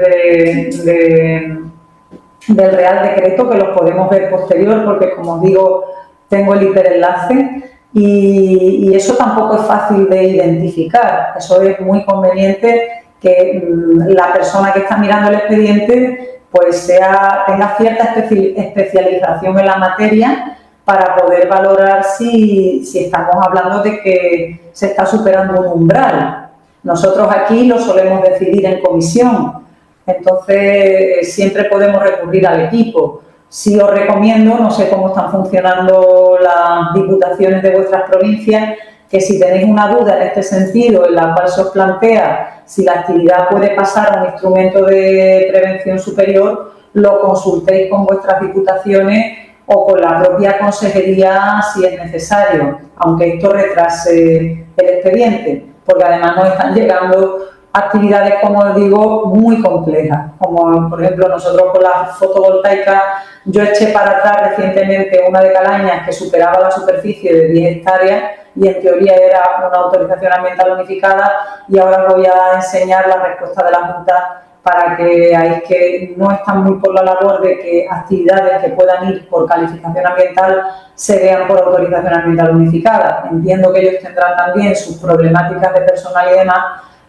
del Real Decreto, que los podemos ver posterior porque, como os digo, tengo el hiperenlace y eso tampoco es fácil de identificar. Eso es muy conveniente que la persona que está mirando el expediente pues tenga cierta especialización en la materia para poder valorar si estamos hablando de que se está superando un umbral. Nosotros aquí lo solemos decidir en comisión, entonces siempre podemos recurrir al equipo. Sí os recomiendo, no sé cómo están funcionando las diputaciones de vuestras provincias, que si tenéis una duda en este sentido, en la cual se os plantea si la actividad puede pasar a un instrumento de prevención superior, lo consultéis con vuestras diputaciones o con la propia consejería si es necesario, aunque esto retrase el expediente, porque además nos están llegando actividades, como os digo, muy complejas, como por ejemplo nosotros con la fotovoltaica, yo eché para atrás recientemente una de Calañas que superaba la superficie de 10 hectáreas y en teoría era una autorización ambiental unificada, y ahora os voy a enseñar la respuesta de la Junta para que veáis que no están muy por la labor de que actividades que puedan ir por calificación ambiental se vean por autorización ambiental unificada. Entiendo que ellos tendrán también sus problemáticas de personal y demás,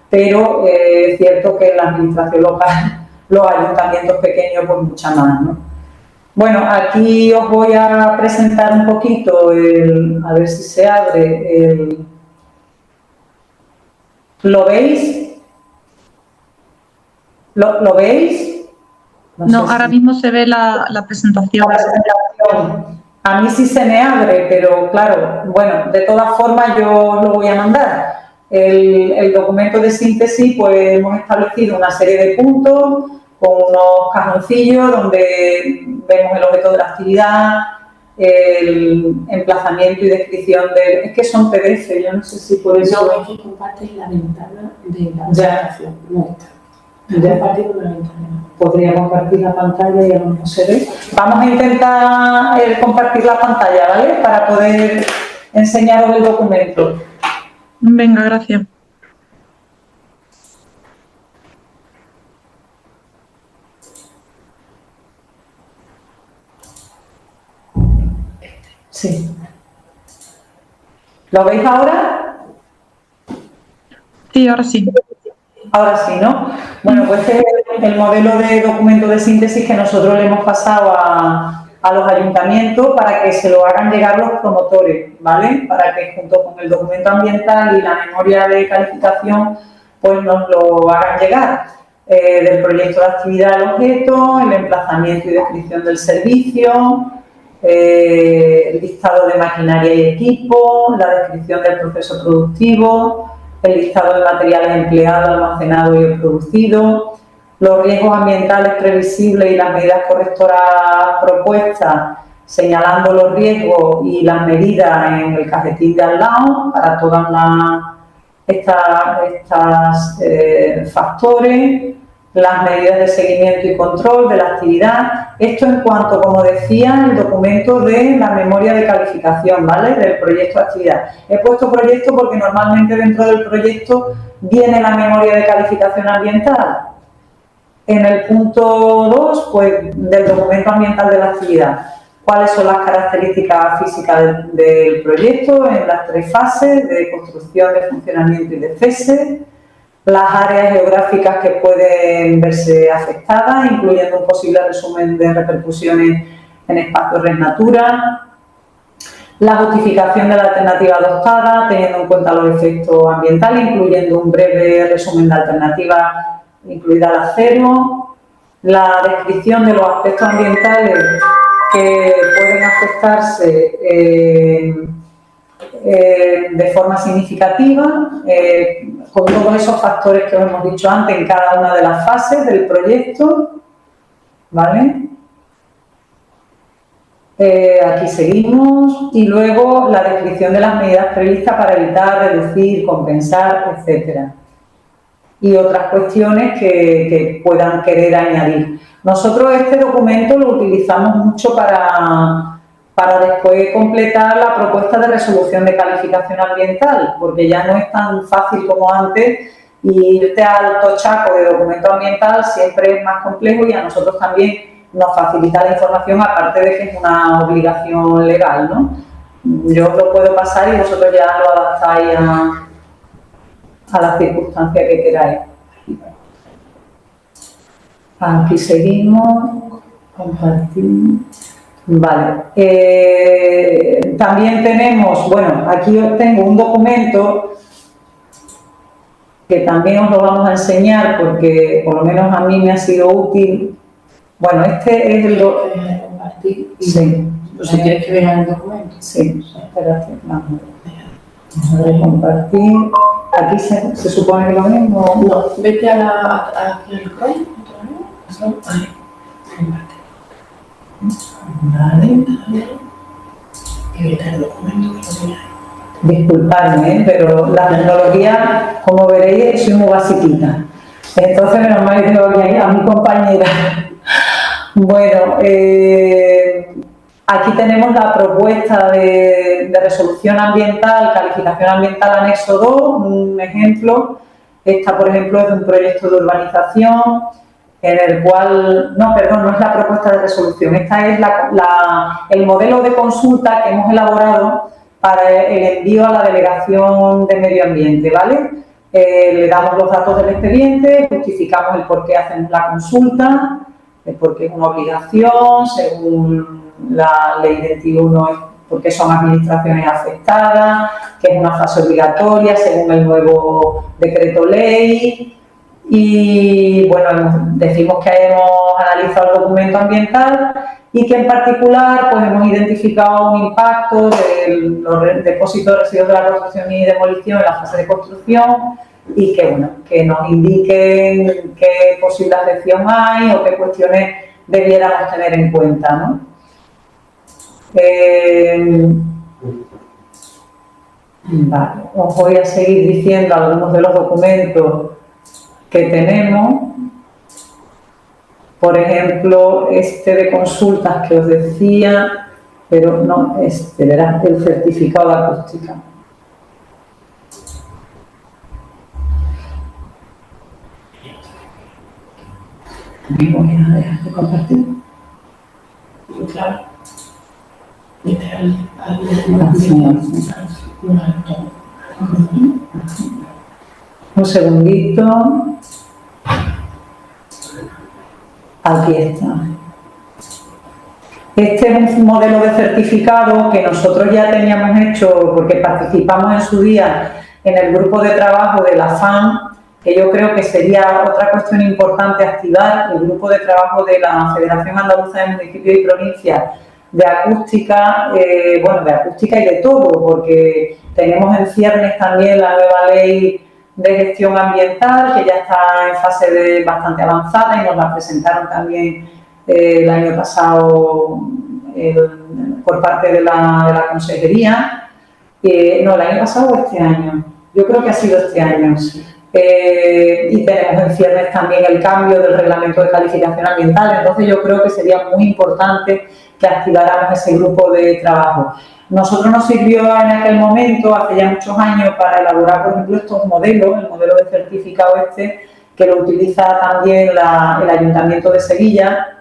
pero es cierto que en la administración local, los ayuntamientos pequeños, pues mucha más, ¿no? Bueno, aquí os voy a presentar un poquito, a ver si se abre, ¿lo veis? ¿Lo veis? No, ahora mismo se ve la presentación. La presentación. A mí sí se me abre, pero claro, bueno, de todas formas yo lo voy a mandar. El documento de síntesis, pues hemos establecido una serie de puntos con unos cajoncillos donde vemos el objeto de la actividad, el emplazamiento y descripción de... Es que son PDF, yo no sé si por eso... No, es que compartes la ventana de la presentación, no está. Ya compartir una ventana. Podría compartir la pantalla y a lo mejor se ve. Vamos a intentar compartir la pantalla, ¿vale? Para poder enseñaros el documento. Venga, gracias. Sí. ¿Lo veis ahora? Sí, ahora sí. Ahora sí, ¿no? Bueno, pues este es el modelo de documento de síntesis que nosotros le hemos pasado a los ayuntamientos para que se lo hagan llegar los promotores, ¿vale? Para que junto con el documento ambiental y la memoria de calificación, pues nos lo hagan llegar. Del proyecto de actividad al objeto, el emplazamiento y descripción del servicio, el listado de maquinaria y equipo, la descripción del proceso productivo, el listado de materiales empleados, almacenados y producidos, los riesgos ambientales previsibles y las medidas correctoras propuestas, señalando los riesgos y las medidas en el cajetín de al lado para todas estas factores, las medidas de seguimiento y control de la actividad. Esto en cuanto, como decía, el documento de la memoria de calificación, ¿vale? Del proyecto de actividad. He puesto proyecto porque normalmente dentro del proyecto viene la memoria de calificación ambiental. En el punto 2, pues, del documento ambiental de la actividad. ¿Cuáles son las características físicas del proyecto en las 3 fases de construcción, de funcionamiento y de cese? Las áreas geográficas que pueden verse afectadas, incluyendo un posible resumen de repercusiones en espacios Red Natura, la justificación de la alternativa adoptada, teniendo en cuenta los efectos ambientales, incluyendo un breve resumen de alternativas, incluida la acero, la descripción de los aspectos ambientales que pueden afectarse de forma significativa, con todos esos factores que os hemos dicho antes en cada una de las fases del proyecto, ¿vale? Aquí seguimos, y luego la descripción de las medidas previstas para evitar, reducir, compensar, etcétera, y otras cuestiones que puedan querer añadir. Nosotros este documento lo utilizamos mucho para después completar la propuesta de resolución de calificación ambiental, porque ya no es tan fácil como antes y irte al tochaco de documento ambiental siempre es más complejo, y a nosotros también nos facilita la información, aparte de que es una obligación legal, ¿no? Yo os lo puedo pasar y vosotros ya lo adaptáis a la circunstancia que queráis. Aquí seguimos, compartir. Vale. También tenemos, bueno, aquí os tengo un documento que también os lo vamos a enseñar porque por lo menos a mí me ha sido útil. Bueno, este es el compartir. Sí. Pues si quieres que vean el documento. Sí, espérate, vamos a ver, compartir. Aquí se supone que lo mismo. No, vete aquí al Chrome, ahí, comparte. Vale, que vete el documento que lo tenía ahí. Disculpadme, pero la tecnología, como veréis, es muy basiquita. Entonces, menos mal que tengo aquí a mi compañera. Bueno, aquí tenemos la propuesta de resolución ambiental, calificación ambiental anexo 2, un ejemplo. Esta, por ejemplo, es de un proyecto de urbanización en el cual, no, perdón, no es la propuesta de resolución, esta es el modelo de consulta que hemos elaborado para el envío a la Delegación de Medio Ambiente, ¿vale? Le damos los datos del expediente, justificamos el por qué hacemos la consulta, porque es una obligación, según la ley 21 es porque son administraciones afectadas, que es una fase obligatoria según el nuevo decreto ley. Y bueno, decimos que hemos analizado el documento ambiental y que en particular pues hemos identificado un impacto de los depósitos de residuos de la construcción y demolición en la fase de construcción y que, bueno, que nos indiquen qué posible afección hay o qué cuestiones debiéramos tener en cuenta, ¿no? Vale, os voy a seguir diciendo algunos de los documentos que tenemos. Por ejemplo, este de consultas que os decía, pero no, verás, el certificado de acústica. Voy a dejar de compartir. Claro. Un segundito. Aquí está. Este es un modelo de certificado que nosotros ya teníamos hecho porque participamos en su día en el grupo de trabajo de la FAM, que yo creo que sería otra cuestión importante activar, el grupo de trabajo de la Federación Andaluza de Municipios y Provincias de acústica, bueno, de acústica y de todo, porque tenemos en ciernes también la nueva ley de gestión ambiental, que ya está en fase bastante avanzada y nos la presentaron también el año pasado por parte de la Consejería. No, el año pasado o este año, yo creo que ha sido este año. Y tenemos en ciernes también el cambio del reglamento de calificación ambiental, entonces yo creo que sería muy importante que activáramos ese grupo de trabajo. Nosotros nos sirvió en aquel momento, hace ya muchos años, para elaborar, por ejemplo, estos modelos, el modelo de certificado que lo utiliza también el Ayuntamiento de Sevilla,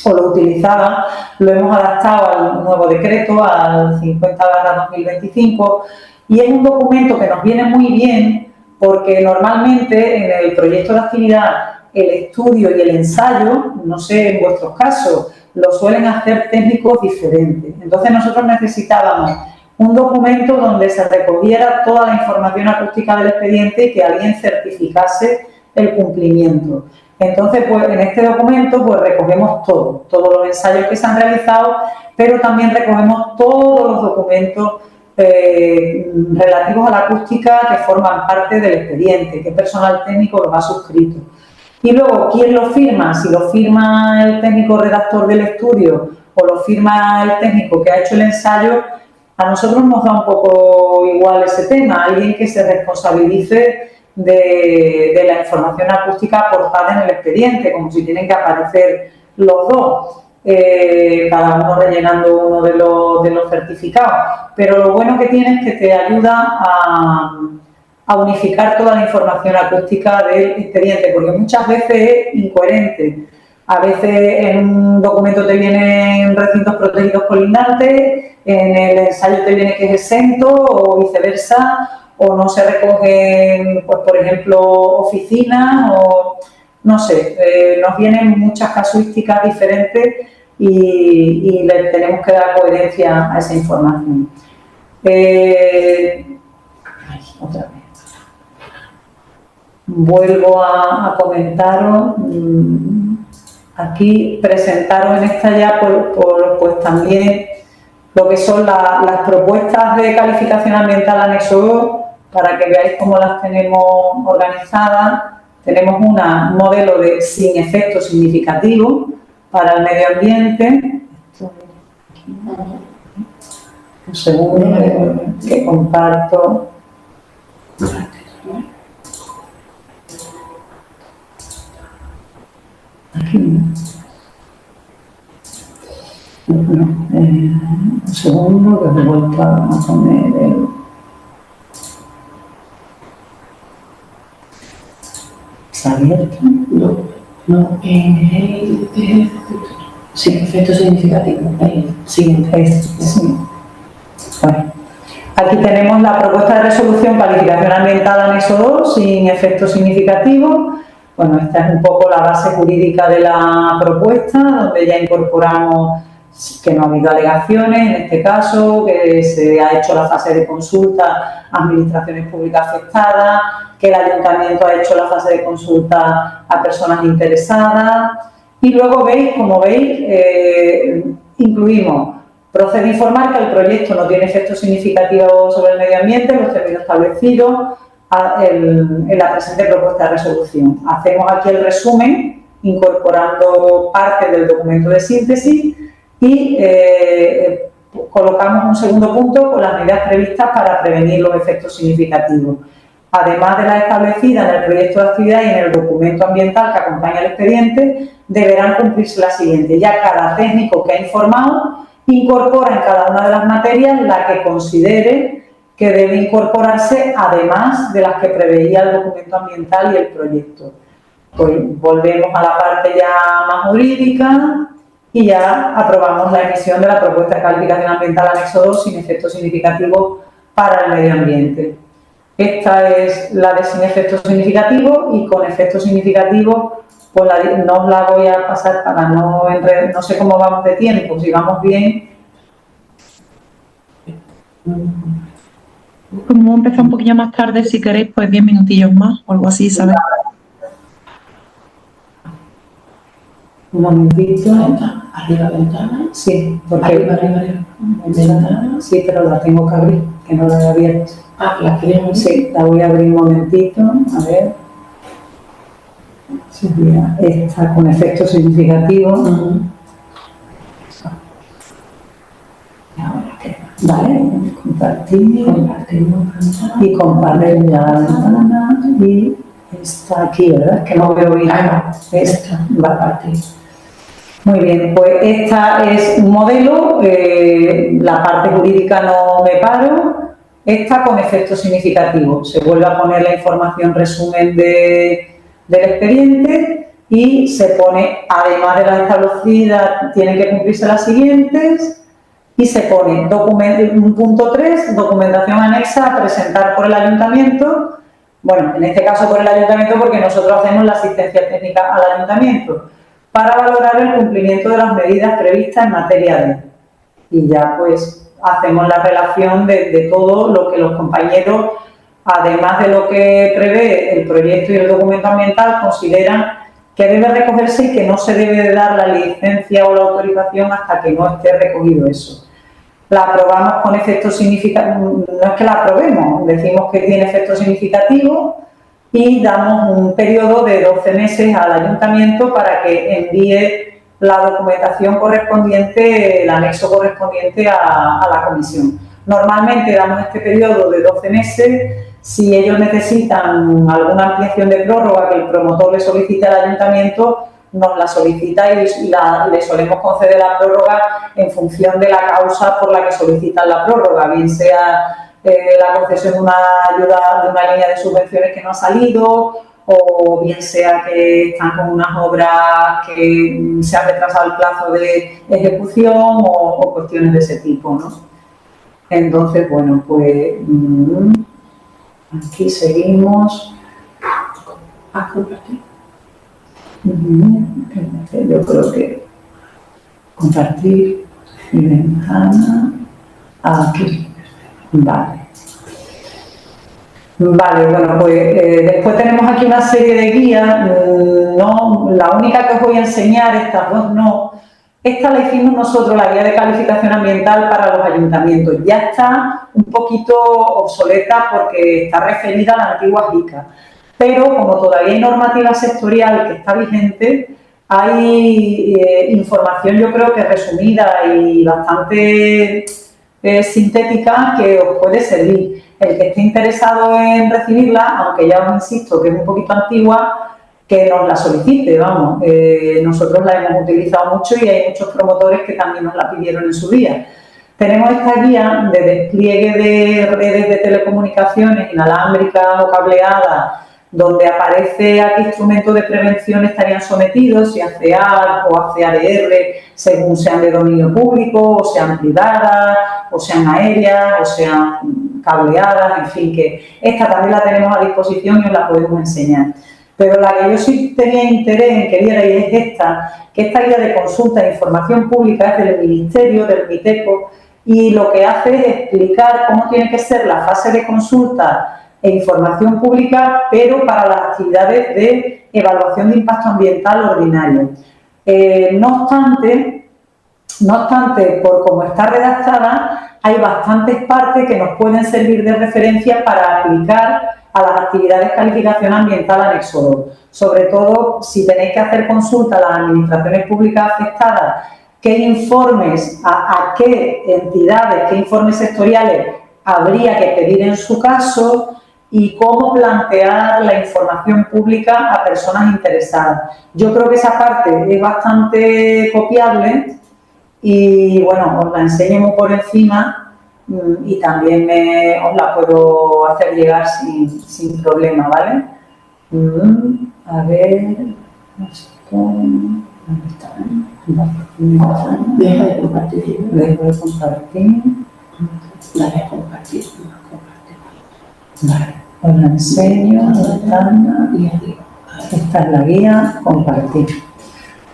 o lo utilizaba, lo hemos adaptado al nuevo decreto, al 50/2025, y es un documento que nos viene muy bien porque normalmente en el proyecto de actividad el estudio y el ensayo, no sé en vuestros casos, lo suelen hacer técnicos diferentes. Entonces nosotros necesitábamos un documento donde se recogiera toda la información acústica del expediente y que alguien certificase el cumplimiento. Entonces, pues en este documento pues recogemos todos los ensayos que se han realizado, pero también recogemos todos los documentos relativos a la acústica que forman parte del expediente, qué personal técnico los ha suscrito. Y luego, ¿quién lo firma? Si lo firma el técnico redactor del estudio o lo firma el técnico que ha hecho el ensayo, a nosotros nos da un poco igual ese tema, alguien que se responsabilice de la información acústica aportada en el expediente, como si tienen que aparecer los dos. Cada uno rellenando uno de los certificados, pero lo bueno que tiene es que te ayuda a unificar toda la información acústica del expediente, porque muchas veces es incoherente. A veces en un documento te vienen recintos protegidos colindantes, en el ensayo te viene que es exento o viceversa, o no se recogen, pues, por ejemplo, oficinas o no sé, nos vienen muchas casuísticas diferentes y le tenemos que dar coherencia a esa información. Otra vez. Vuelvo a comentaros. Aquí presentaros en esta ya pues también lo que son las propuestas de calificación ambiental anexo 2, para que veáis cómo las tenemos organizadas. Tenemos un modelo de sin efecto significativo para el medio ambiente. Un segundo que comparto. Aquí. Un segundo que he vuelto a poner el... ¿Está abierto? No, sin efecto significativo. Sí. Bueno. Aquí tenemos la propuesta de resolución calificación ambiental anexo 2 sin efecto significativo. Bueno, esta es un poco la base jurídica de la propuesta, donde ya incorporamos que no ha habido alegaciones en este caso, que se ha hecho la fase de consulta a administraciones públicas afectadas, que el ayuntamiento ha hecho la fase de consulta a personas interesadas. Y luego veis, como veis, incluimos: procede a informar que el proyecto no tiene efectos significativos sobre el medio ambiente en los términos establecidos en la presente propuesta de resolución. Hacemos aquí el resumen, incorporando parte del documento de síntesis y colocamos un segundo punto con las medidas previstas para prevenir los efectos significativos. Además de las establecidas en el proyecto de actividad y en el documento ambiental que acompaña el expediente, deberán cumplirse las siguientes. Ya cada técnico que ha informado incorpora en cada una de las materias la que considere que debe incorporarse, además de las que preveía el documento ambiental y el proyecto. Pues volvemos a la parte ya más jurídica y ya aprobamos la emisión de la propuesta de calificación ambiental anexo 2 sin efectos significativos para el medio ambiente. Esta es la de sin efectos significativos, y con efectos significativos pues no os la voy a pasar para no sé cómo vamos de tiempo, si vamos bien. Como empezar un poquillo más tarde, si queréis, pues 10 minutillos más o algo así, ¿sabes? Un momentito. Arriba ventana. Sí, porque... Arriba. Ventana. Sí, pero la tengo que abrir, que no la he abierto. Ah, ¿la queremos? Sí, la voy a abrir un momentito, a ver. Sería esta con efectos significativos. Y ahora qué. Vale, compartir y compartir la ventana, y está aquí, ¿verdad? Que no veo bien. Esta, vale. Muy bien, pues esta es un modelo, la parte jurídica no me paro. Esta con efectos significativos. Se vuelve a poner la información resumen del expediente y se pone, además de las establecidas, tienen que cumplirse las siguientes. Y se pone punto 3, documentación anexa a presentar por el ayuntamiento. Bueno, en este caso por el ayuntamiento, porque nosotros hacemos la asistencia técnica al ayuntamiento, para valorar el cumplimiento de las medidas previstas en materia de. Y ya pues hacemos la relación de todo lo que los compañeros, además de lo que prevé el proyecto y el documento ambiental, consideran que debe recogerse y que no se debe de dar la licencia o la autorización hasta que no esté recogido eso. La aprobamos con efectos significativos, no es que la aprobemos, decimos que tiene efectos significativos y damos un periodo de 12 meses al ayuntamiento para que envíe la documentación correspondiente, el anexo correspondiente a la comisión. Normalmente damos este periodo de 12 meses. Si ellos necesitan alguna ampliación de prórroga que el promotor le solicite al ayuntamiento, nos la solicita y le solemos conceder la prórroga en función de la causa por la que solicitan la prórroga, bien sea la concesión de una ayuda, de una línea de subvenciones que no ha salido, o bien sea que están con unas obras que se ha retrasado el plazo de ejecución o cuestiones de ese tipo, ¿no? Entonces, bueno, pues aquí seguimos. ¿Has compartido? Yo creo que compartir mi ventana aquí. Vale. Vale, bueno, pues después tenemos aquí una serie de guías. No, la única que os voy a enseñar, estas dos no. Esta la hicimos nosotros, la guía de calificación ambiental para los ayuntamientos. Ya está un poquito obsoleta porque está referida a la antigua JICA. Pero como todavía hay normativa sectorial que está vigente, hay información, yo creo que resumida y bastante sintética, que os puede servir. El que esté interesado en recibirla, aunque ya os insisto que es un poquito antigua, que nos la solicite, vamos. Nosotros la hemos utilizado mucho y hay muchos promotores que también nos la pidieron en su día. Tenemos esta guía de despliegue de redes de telecomunicaciones inalámbricas o cableadas, donde aparece a qué instrumentos de prevención estarían sometidos, si a CEAR o a CEADR, según sean de dominio público, o sean privadas, o sean aéreas, o sean cableadas, en fin, que esta también la tenemos a disposición y os la podemos enseñar. Pero la que yo sí tenía interés en que vierais es esta, que esta guía de consulta e información pública es del Ministerio, del MITECO, y lo que hace es explicar cómo tiene que ser la fase de consulta e información pública, pero para las actividades de evaluación de impacto ambiental ordinario. No obstante, por cómo está redactada, hay bastantes partes que nos pueden servir de referencia para aplicar a las actividades de calificación ambiental anexo 2. Sobre todo, si tenéis que hacer consulta a las administraciones públicas afectadas, qué informes, a qué entidades, qué informes sectoriales habría que pedir en su caso y cómo plantear la información pública a personas interesadas. Yo creo que esa parte es bastante copiable y, bueno, os la enseño muy por encima y también os la puedo hacer llegar sin problema, ¿vale? A ver, no sé cómo, ¿dónde está? Deja de compartir. Dejo de compartir. Dale a compartir. Vale, os la enseño. Esta es la guía, compartir.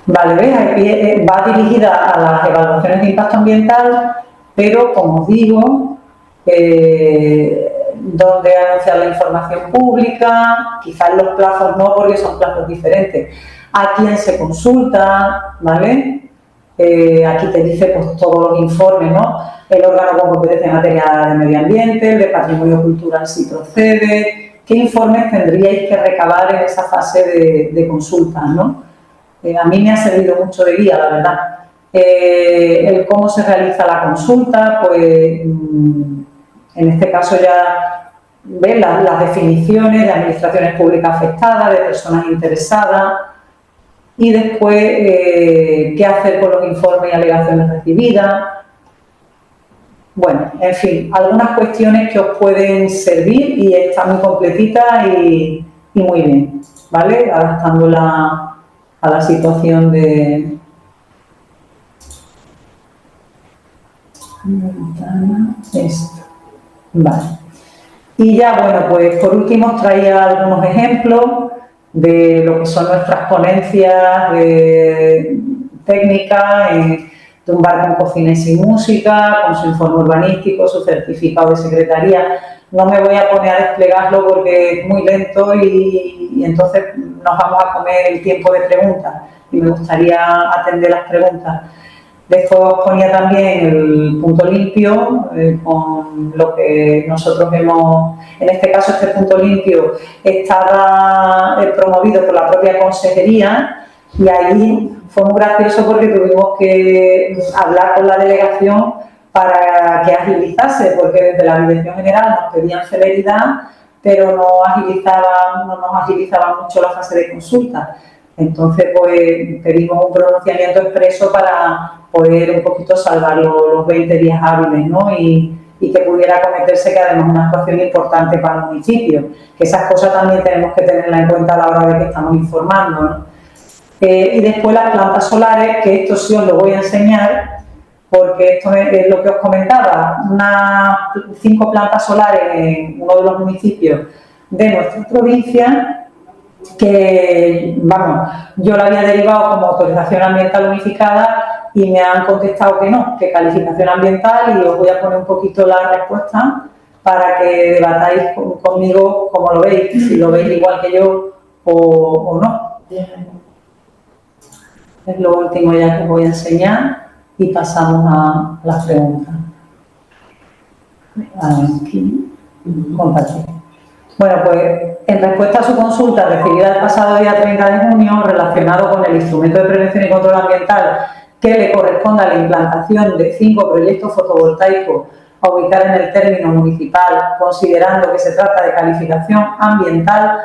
Vale, ¿ves? Aquí va dirigida a las evaluaciones de impacto ambiental, pero, como os digo, donde anunciar la información pública, quizás los plazos no, porque son plazos diferentes. A quién se consulta, ¿vale? Aquí te dice pues todos los informes, ¿no? El órgano con competencia en materia de medio ambiente, el de patrimonio cultural si procede, qué informes tendríais que recabar en esa fase de consulta, ¿no? A mí me ha servido mucho de guía, la verdad. El cómo se realiza la consulta, pues en este caso ya ves las definiciones de administraciones públicas afectadas, de personas interesadas, y después qué hacer con los informes y alegaciones recibidas. Bueno, en fin, algunas cuestiones que os pueden servir y está muy completita y muy bien, ¿vale? Adaptándola a la situación de... Esto. Vale. Y ya, bueno, pues por último os traía algunos ejemplos de lo que son nuestras ponencias técnicas de un bar con cocina y sin música, con su informe urbanístico, su certificado de secretaría. No me voy a poner a desplegarlo porque es muy lento y entonces nos vamos a comer el tiempo de preguntas y me gustaría atender las preguntas. Después os ponía también el punto limpio, con lo que nosotros vemos, en este caso este punto limpio estaba promovido por la propia consejería y ahí fue muy gracioso porque tuvimos que hablar con la delegación para que agilizase, porque desde la Dirección General nos pedían celeridad, pero no nos agilizaba mucho la fase de consulta. Entonces, pues pedimos un pronunciamiento expreso para poder un poquito salvar los 20 días hábiles, ¿no? Y que pudiera acometerse, que además es una actuación importante para el municipio, que esas cosas también tenemos que tenerlas en cuenta a la hora de que estamos informando, ¿no? Y después las plantas solares, que esto sí os lo voy a enseñar, porque esto es lo que os comentaba, unas 5 plantas solares en uno de los municipios de nuestra provincia, que, vamos, yo la había derivado como autorización ambiental unificada y me han contestado que no, que calificación ambiental, y os voy a poner un poquito la respuesta para que debatáis conmigo cómo lo veis, si lo veis igual que yo o no. Es lo último ya que os voy a enseñar y pasamos a las preguntas. Aquí, compartir. Bueno, pues en respuesta a su consulta recibida el pasado día 30 de junio, relacionado con el instrumento de prevención y control ambiental que le corresponda a la implantación de 5 proyectos fotovoltaicos a ubicar en el término municipal, considerando que se trata de calificación ambiental,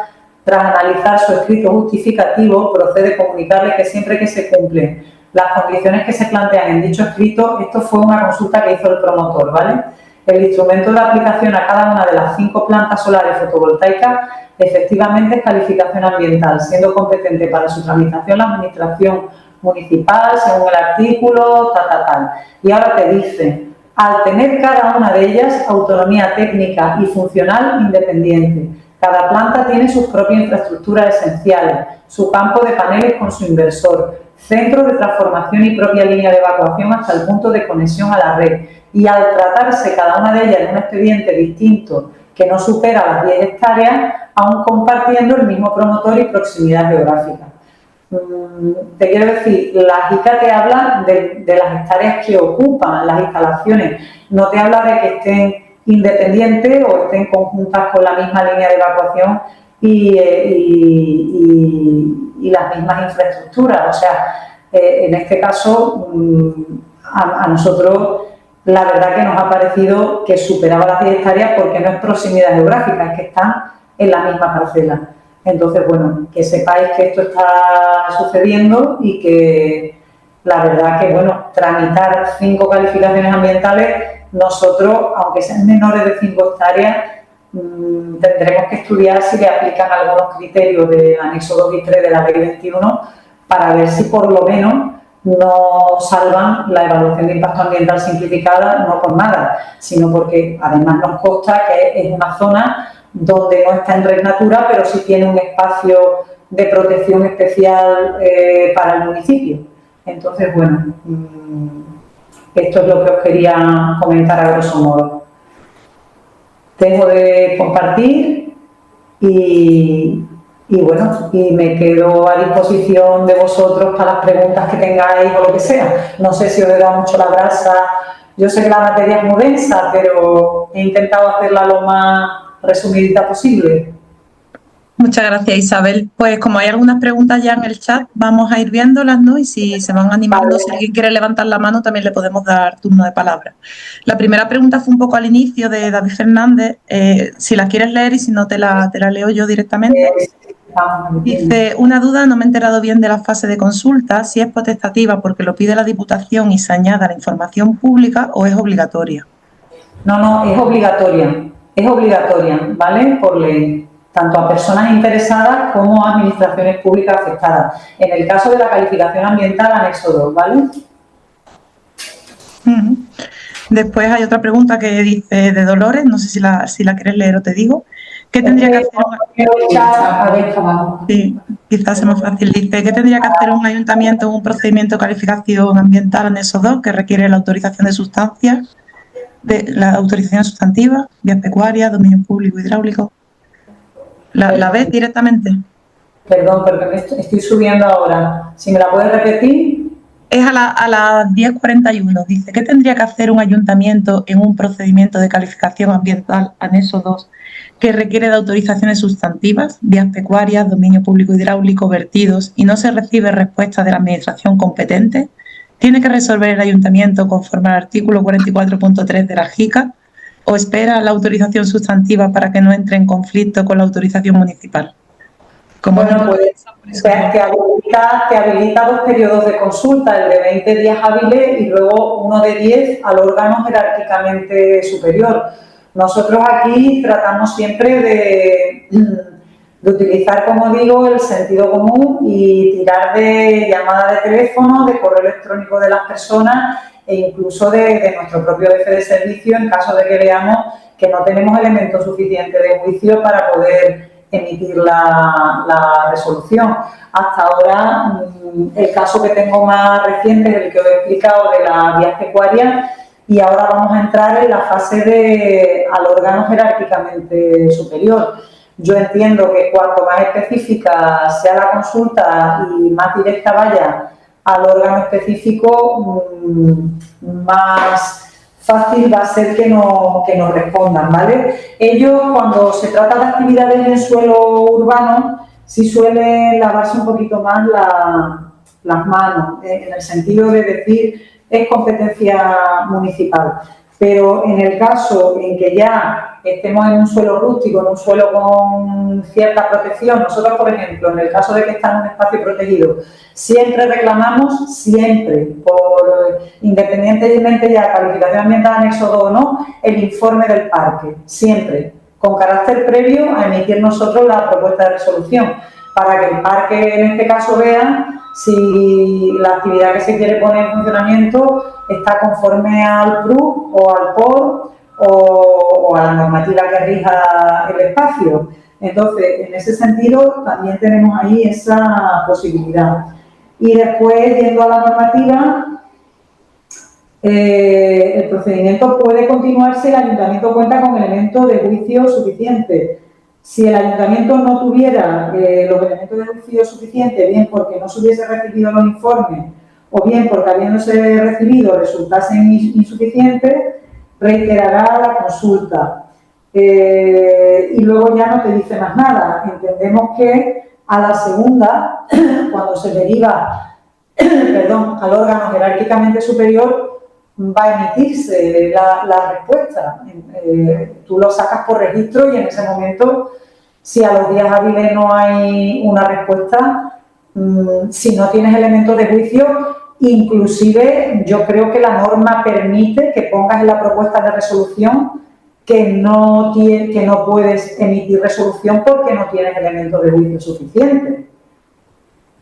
tras analizar su escrito justificativo, procede comunicarle que siempre que se cumplen las condiciones que se plantean en dicho escrito, esto fue una consulta que hizo el promotor, ¿vale? El instrumento de aplicación a cada una de las 5 plantas solares fotovoltaicas efectivamente es calificación ambiental, siendo competente para su tramitación la administración municipal, según el artículo, tal. Y ahora te dice, al tener cada una de ellas autonomía técnica y funcional independiente, Cada planta tiene sus propias infraestructuras esenciales, su campo de paneles con su inversor, centro de transformación y propia línea de evacuación hasta el punto de conexión a la red. Y al tratarse cada una de ellas en un expediente distinto que no supera las 10 hectáreas, aún compartiendo el mismo promotor y proximidad geográfica. Te quiero decir, la JICA te habla de las hectáreas que ocupan las instalaciones, no te habla de que estén independientes o estén conjuntas con la misma línea de evacuación y las mismas infraestructuras. O sea, en este caso, a nosotros la verdad que nos ha parecido que superaba las 10 hectáreas porque no es proximidad geográfica, es que están en la misma parcela. Entonces, bueno, que sepáis que esto está sucediendo y que la verdad que, bueno, tramitar 5 calificaciones ambientales, nosotros, aunque sean menores de 5 hectáreas, tendremos que estudiar si le aplican algunos criterios del anexo 2 y 3 de la ley 21 para ver si por lo menos no salvan la evaluación de impacto ambiental simplificada, no por nada, sino porque además nos consta que es una zona donde no está en Red Natura, pero sí tiene un espacio de protección especial para el municipio. Entonces, bueno, esto es lo que os quería comentar a grosso modo. Dejo de compartir y bueno, y me quedo a disposición de vosotros para las preguntas que tengáis o lo que sea. No sé si os he dado mucho la brasa. Yo sé que la materia es muy densa, pero he intentado hacerla lo más resumidita posible. Muchas gracias, Isabel. Pues como hay algunas preguntas ya en el chat, vamos a ir viéndolas, ¿no? Y si se van animando, si alguien quiere levantar la mano, también le podemos dar turno de palabra. La primera pregunta fue un poco al inicio de David Fernández. Si la quieres leer y si no, te la leo yo directamente. Dice, una duda, no me he enterado bien de la fase de consulta, si es potestativa porque lo pide la Diputación y se añada la información pública o es obligatoria. No, es obligatoria, ¿vale? Por ley, tanto a personas interesadas como a administraciones públicas afectadas. En el caso de la calificación ambiental, anexo 2, ¿vale? Después hay otra pregunta que dice de Dolores, no sé si la quieres leer o te digo. ¿Qué tendría que hacer sí, quizás sea más fácil. Dice, ¿qué tendría que hacer un ayuntamiento en un procedimiento de calificación ambiental anexo 2 que requiere la autorización de sustancias, la autorización sustantiva, vías pecuarias, dominio público hidráulico? ¿La ves directamente? Perdón, porque me estoy subiendo ahora. Si me la puedes repetir. Es a las 10:41. Dice, ¿qué tendría que hacer un ayuntamiento en un procedimiento de calificación ambiental anexo 2 que requiere de autorizaciones sustantivas, vías pecuarias, dominio público hidráulico, vertidos y no se recibe respuesta de la administración competente? ¿Tiene que resolver el ayuntamiento conforme al artículo 44.3 de la JICA o espera la autorización sustantiva para que no entre en conflicto con la autorización municipal? Como bueno, pues te habilita 2 periodos de consulta, el de 20 días hábiles y luego uno de 10 al órgano jerárquicamente superior. Nosotros aquí tratamos siempre de utilizar, como digo, el sentido común y tirar de llamada de teléfono, de correo electrónico de las personas e incluso de nuestro propio jefe de servicio en caso de que veamos que no tenemos elementos suficientes de juicio para poder emitir la resolución. Hasta ahora, el caso que tengo más reciente es el que os he explicado de las vías pecuarias y ahora vamos a entrar en la fase al órgano jerárquicamente superior. Yo entiendo que cuanto más específica sea la consulta y más directa vaya al órgano específico, más fácil va a ser que nos respondan, ¿vale? Ellos, cuando se trata de actividades en suelo urbano, sí suelen lavarse un poquito más las manos, en el sentido de decir es competencia municipal. Pero en el caso en que ya estemos en un suelo rústico, en un suelo con cierta protección, nosotros, por ejemplo, en el caso de que estamos en un espacio protegido, siempre reclamamos, siempre, independientemente ya de calificación ambiental anexo 2 o no, el informe del parque, siempre, con carácter previo a emitir nosotros la propuesta de resolución, para que el parque, en este caso, vea si la actividad que se quiere poner en funcionamiento está conforme al PRU o al POR o a la normativa que rija el espacio. Entonces, en ese sentido, también tenemos ahí esa posibilidad. Y después, yendo a la normativa, el procedimiento puede continuar si el ayuntamiento cuenta con elementos de juicio suficientes. Si el ayuntamiento no tuviera los elementos de juicio suficientes, bien porque no se hubiese recibido los informes o bien porque habiéndose recibido resultasen insuficientes, reiterará la consulta. Y luego ya no te dice más nada. Entendemos que a la segunda, cuando se deriva al órgano jerárquicamente superior, va a emitirse la respuesta. Tú lo sacas por registro y en ese momento, si a los días hábiles no hay una respuesta, si no tienes elementos de juicio, inclusive yo creo que la norma permite que pongas en la propuesta de resolución que no puedes emitir resolución porque no tienes elementos de juicio suficientes.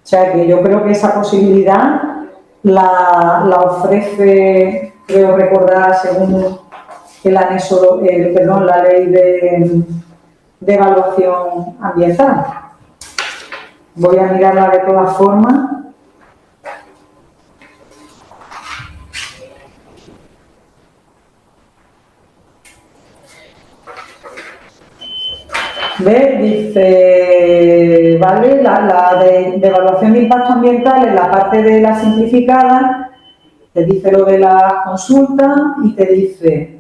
O sea que yo creo que esa posibilidad la ofrece, creo recordar, según el anexo, la ley de evaluación ambiental. Voy a mirarla de todas formas. ¿Ves? Dice, ¿vale? La de evaluación de impacto ambiental en la parte de la simplificada, te dice lo de la consulta y te dice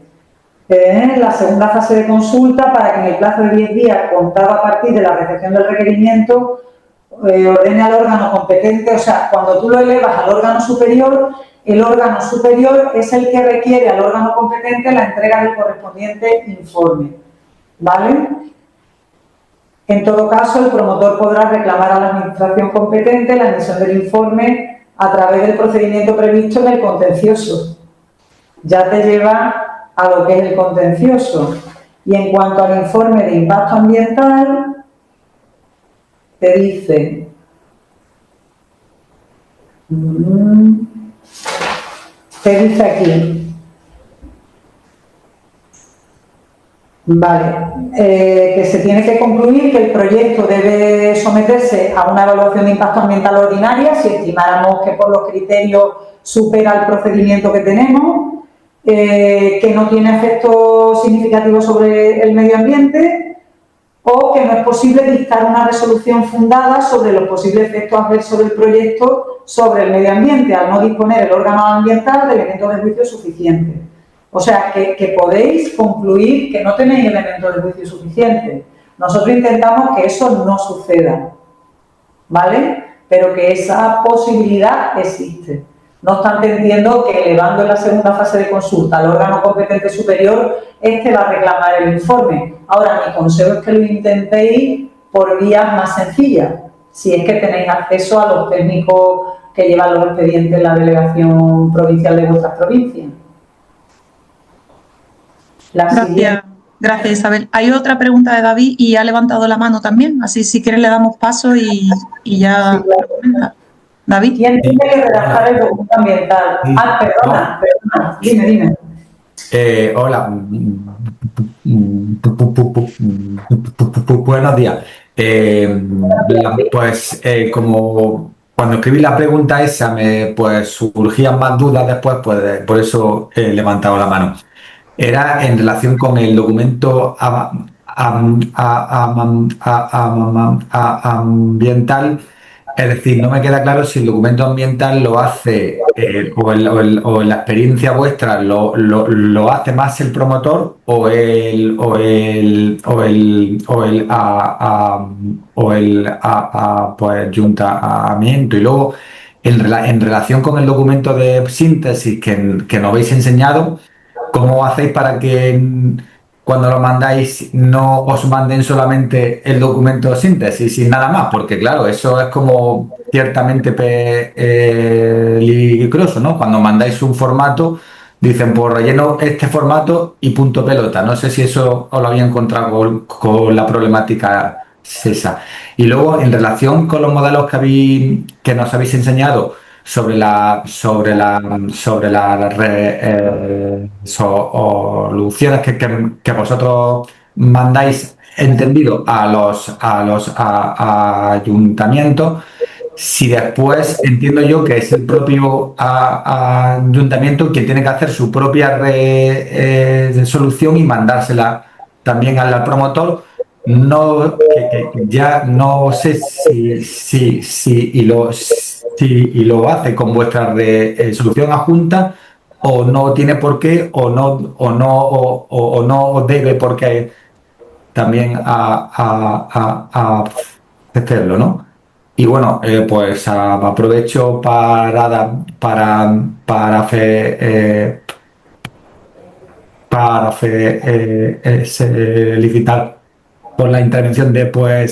la segunda fase de consulta para que en el plazo de 10 días contado a partir de la recepción del requerimiento ordene al órgano competente, o sea, cuando tú lo elevas al órgano superior, el órgano superior es el que requiere al órgano competente la entrega del correspondiente informe, ¿vale? En todo caso, el promotor podrá reclamar a la administración competente la emisión del informe a través del procedimiento previsto en el contencioso. Ya te lleva a lo que es el contencioso. Y en cuanto al informe de impacto ambiental, te dice aquí, vale, que se tiene que concluir que el proyecto debe someterse a una evaluación de impacto ambiental ordinaria si estimáramos que por los criterios supera el procedimiento que tenemos, que no tiene efectos significativos sobre el medio ambiente o que no es posible dictar una resolución fundada sobre los posibles efectos adversos del proyecto sobre el medio ambiente al no disponer el órgano ambiental de elementos de juicio suficientes. O sea, que podéis concluir que no tenéis elementos de juicio suficientes. Nosotros intentamos que eso no suceda, ¿vale? Pero que esa posibilidad existe. No obstante, entiendo que elevando en la segunda fase de consulta al órgano competente superior, este va a reclamar el informe. Ahora, mi consejo es que lo intentéis por vías más sencillas, si es que tenéis acceso a los técnicos que llevan los expedientes en la delegación provincial de vuestras provincias. Gracias, Isabel. Hay otra pregunta de David y ha levantado la mano también, así si quieres le damos paso y ya sí, claro. lo comenta. David. ¿Quién tiene que redactar el documento ambiental? Perdona, dime. Hola. Buenos días. Como cuando escribí la pregunta esa pues surgían más dudas después, pues por eso he levantado la mano. Era en relación con el documento ambiental, es decir, no me queda claro si el documento ambiental lo hace o en la experiencia vuestra lo hace más el promotor o el pues ayuntamiento. Y luego en relación con el documento de síntesis que nos habéis enseñado, ¿cómo hacéis para que cuando lo mandáis no os manden solamente el documento de síntesis y nada más? Porque claro, eso es como ciertamente peligroso, ¿no? Cuando mandáis un formato, dicen, pues relleno este formato y punto pelota. No sé si eso os lo había encontrado con la problemática esa. Y luego, en relación con los modelos que nos habéis enseñado, sobre las soluciones que vosotros mandáis entendido a ayuntamientos, si después entiendo yo que es el propio ayuntamiento quien tiene que hacer su propia solución y mandársela también al promotor. No, que ya no sé si lo hace con vuestra solución adjunta o no tiene por qué o no debe por qué también a hacerlo, ¿no? Y bueno, pues aprovecho para felicitar por la intervención de pues,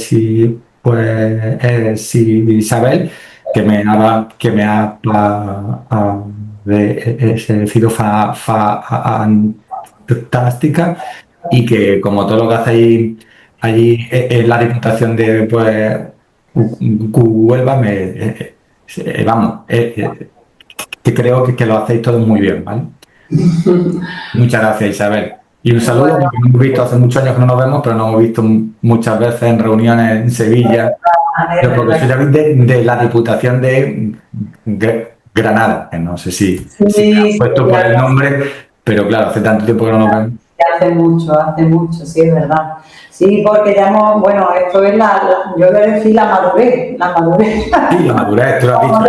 sí, Isabel, que me ha sido fantástica y que como todo lo que hacéis allí en la Diputación de Huelva, vamos, que creo que lo hacéis todo muy bien, ¿vale? Muchas gracias, Isabel. Y un saludo, porque nos hemos visto hace muchos años que no nos vemos, pero nos hemos visto muchas veces en reuniones en Sevilla, porque soy de la Diputación de Granada, que no sé si me han puesto por el nombre, pero claro, hace tanto tiempo que no nos vemos. Hace mucho, sí, es verdad. Sí, porque ya hemos, bueno, esto es yo voy a decir la madurez. Sí, la madurez, tú lo has dicho.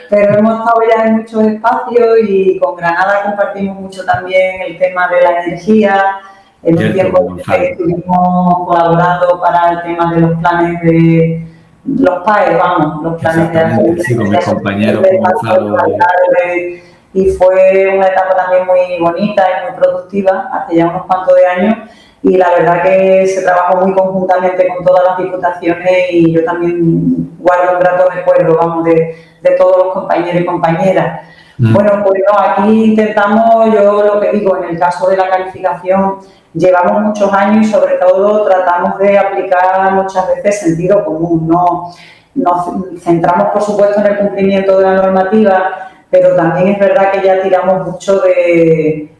Pero hemos estado ya en muchos espacios y con Granada compartimos mucho también el tema de la energía. En un tiempo que estuvimos colaborando para el tema de los planes de los PAE, los planes de sí, con mis compañeros, y fue una etapa también muy bonita y muy productiva hace ya unos cuantos de años, y la verdad que se trabajó muy conjuntamente con todas las diputaciones y yo también guardo un grato recuerdo de todos los compañeros y compañeras. Bueno, pues no, aquí intentamos, yo lo que digo, en el caso de la calificación, llevamos muchos años y sobre todo tratamos de aplicar muchas veces sentido común, ¿no? Nos centramos, por supuesto, en el cumplimiento de la normativa, pero también es verdad que ya tiramos mucho de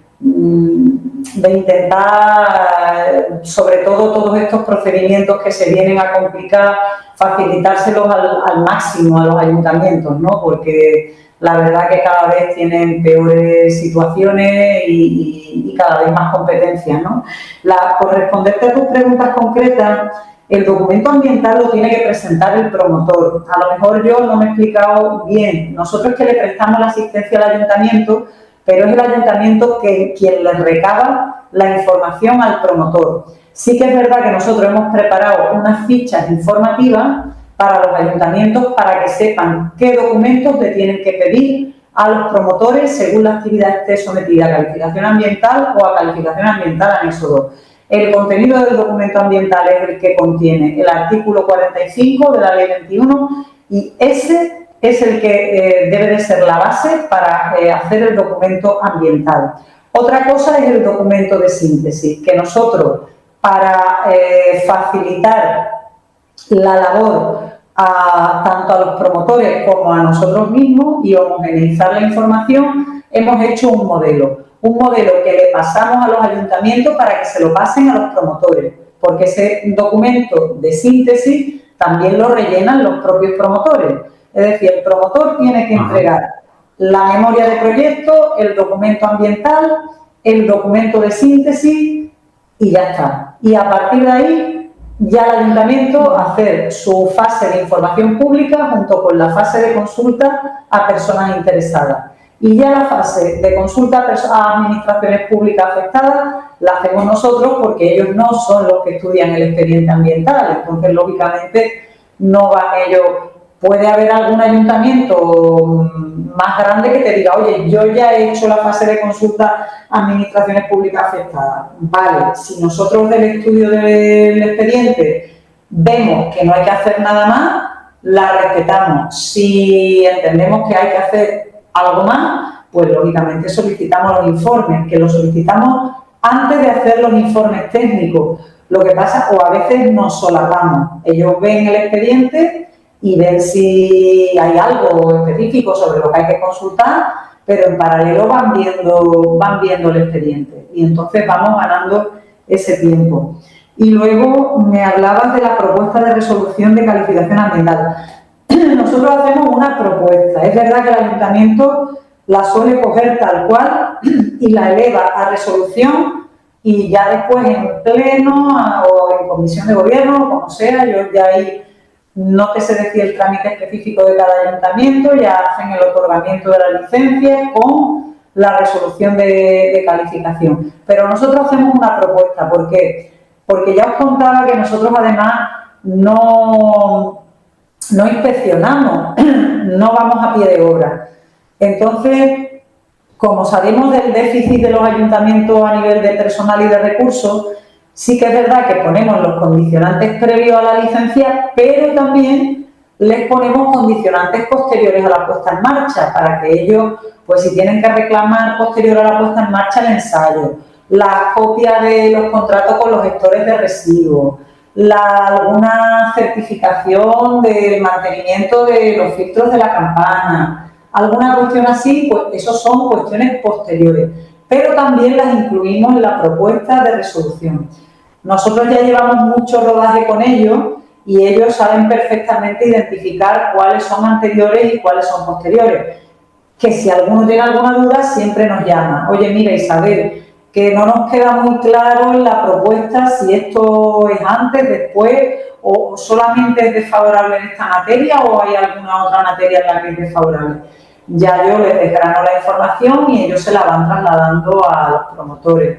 intentar, sobre todo todos estos procedimientos que se vienen a complicar, facilitárselos al máximo a los ayuntamientos, ¿no? Porque la verdad que cada vez tienen peores situaciones y cada vez más competencias, ¿no? Por responderte a tus preguntas concretas, el documento ambiental lo tiene que presentar el promotor. A lo mejor yo no me he explicado bien. Nosotros que le prestamos la asistencia al ayuntamiento, pero es el ayuntamiento quien le recaba la información al promotor. Sí que es verdad que nosotros hemos preparado unas fichas informativas para los ayuntamientos para que sepan qué documentos le tienen que pedir a los promotores según la actividad esté sometida a calificación ambiental o a calificación ambiental anexo 2. El contenido del documento ambiental es el que contiene el artículo 45 de la Ley 21 y ese es el que debe de ser la base para hacer el documento ambiental. Otra cosa es el documento de síntesis, que nosotros, para facilitar la labor tanto a los promotores como a nosotros mismos y homogeneizar la información, hemos hecho un modelo que le pasamos a los ayuntamientos para que se lo pasen a los promotores, porque ese documento de síntesis también lo rellenan los propios promotores. Es decir, el promotor tiene que entregar la memoria de proyecto, el documento ambiental, el documento de síntesis y ya está. Y a partir de ahí, ya el ayuntamiento hacer su fase de información pública junto con la fase de consulta a personas interesadas. Y ya la fase de consulta a administraciones públicas afectadas la hacemos nosotros porque ellos no son los que estudian el expediente ambiental. Entonces, lógicamente, no van ellos. Puede haber algún ayuntamiento más grande que te diga, oye, yo ya he hecho la fase de consulta a administraciones públicas afectadas. Vale, si nosotros del estudio del expediente vemos que no hay que hacer nada más, la respetamos. Si entendemos que hay que hacer algo más, pues lógicamente solicitamos los informes, que los solicitamos antes de hacer los informes técnicos. Lo que pasa, o a veces nos solapamos. Ellos ven el expediente y ven si hay algo específico sobre lo que hay que consultar pero en paralelo van viendo el expediente y entonces vamos ganando ese tiempo. Y luego me hablabas de la propuesta de resolución de calificación ambiental. Nosotros hacemos una propuesta. Es verdad que el ayuntamiento la suele coger tal cual y la eleva a resolución y ya después en pleno o en comisión de gobierno, como sea, yo ya ahí no te sé decir el trámite específico de cada ayuntamiento, ya hacen el otorgamiento de la licencia con la resolución de calificación. Pero nosotros hacemos una propuesta, ¿por qué? Porque ya os contaba que nosotros además no inspeccionamos, no vamos a pie de obra. Entonces, como sabemos del déficit de los ayuntamientos a nivel de personal y de recursos, sí que es verdad que ponemos los condicionantes previos a la licencia, pero también les ponemos condicionantes posteriores a la puesta en marcha, para que ellos, pues si tienen que reclamar posterior a la puesta en marcha el ensayo, la copia de los contratos con los gestores de residuos, alguna certificación del mantenimiento de los filtros de la campana, alguna cuestión así, pues eso son cuestiones posteriores, pero también las incluimos en la propuesta de resolución. Nosotros ya llevamos mucho rodaje con ellos y ellos saben perfectamente identificar cuáles son anteriores y cuáles son posteriores. Que si alguno tiene alguna duda, siempre nos llama. Oye, mira, Isabel, que no nos queda muy claro en la propuesta si esto es antes, después, o solamente es desfavorable en esta materia o hay alguna otra materia en la que es desfavorable. Ya yo les desgrano la información y ellos se la van trasladando a los promotores.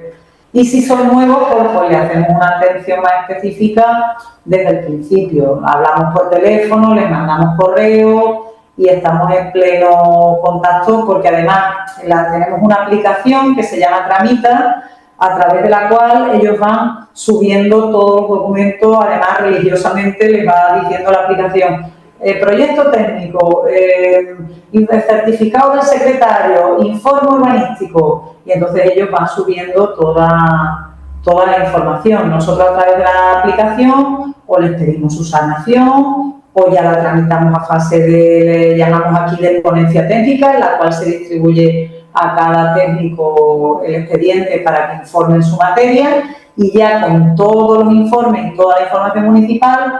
Y si son nuevos, pues le hacemos una atención más específica desde el principio. Hablamos por teléfono, les mandamos correo y estamos en pleno contacto porque además tenemos una aplicación que se llama Tramita, a través de la cual ellos van subiendo todos los documentos, además religiosamente les va diciendo la aplicación proyecto técnico, certificado del secretario, informe urbanístico, y entonces ellos van subiendo toda la información. Nosotros a través de la aplicación o les pedimos su sanación o ya la tramitamos a fase le llamamos aquí de ponencia técnica, en la cual se distribuye a cada técnico el expediente para que informe su materia y ya con todos los informes y toda la información municipal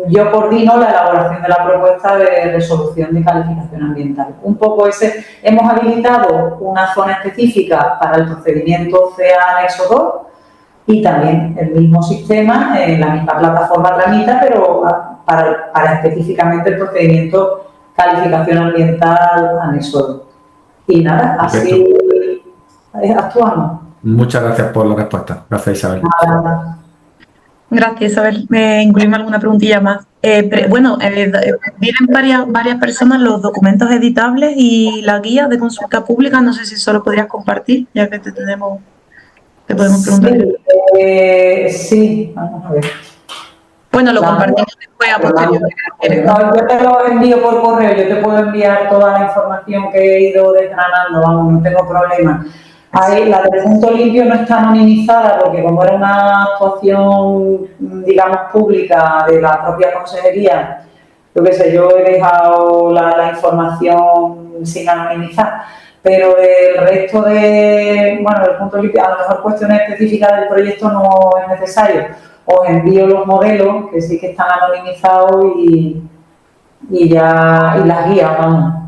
yo coordino la elaboración de la propuesta de resolución de calificación ambiental. Un poco hemos habilitado una zona específica para el procedimiento CEA Anexo 2 y también el mismo sistema, la misma plataforma Tramita, pero para específicamente el procedimiento calificación ambiental Anexo 2. Y nada, así actuamos. Muchas gracias por la respuesta. Gracias, Isabel. Nada. Gracias, Isabel. ¿Me incluimos alguna preguntilla más? Vienen varias personas los documentos editables y la guía de consulta pública. No sé si solo podrías compartir, ya que te podemos preguntar. Sí, vamos a ver. Bueno, lo compartimos después a posteriori. No, yo te lo envío por correo, yo te puedo enviar toda la información que he ido desgranando, vamos, no tengo problema. Ahí, la del punto limpio no está anonimizada porque como era una actuación, digamos, pública de la propia consejería, yo qué sé, yo he dejado la información sin anonimizar, pero del resto del punto limpio, a lo mejor cuestiones específicas del proyecto no es necesario. Os envío los modelos que sí que están anonimizados y las guías, vamos.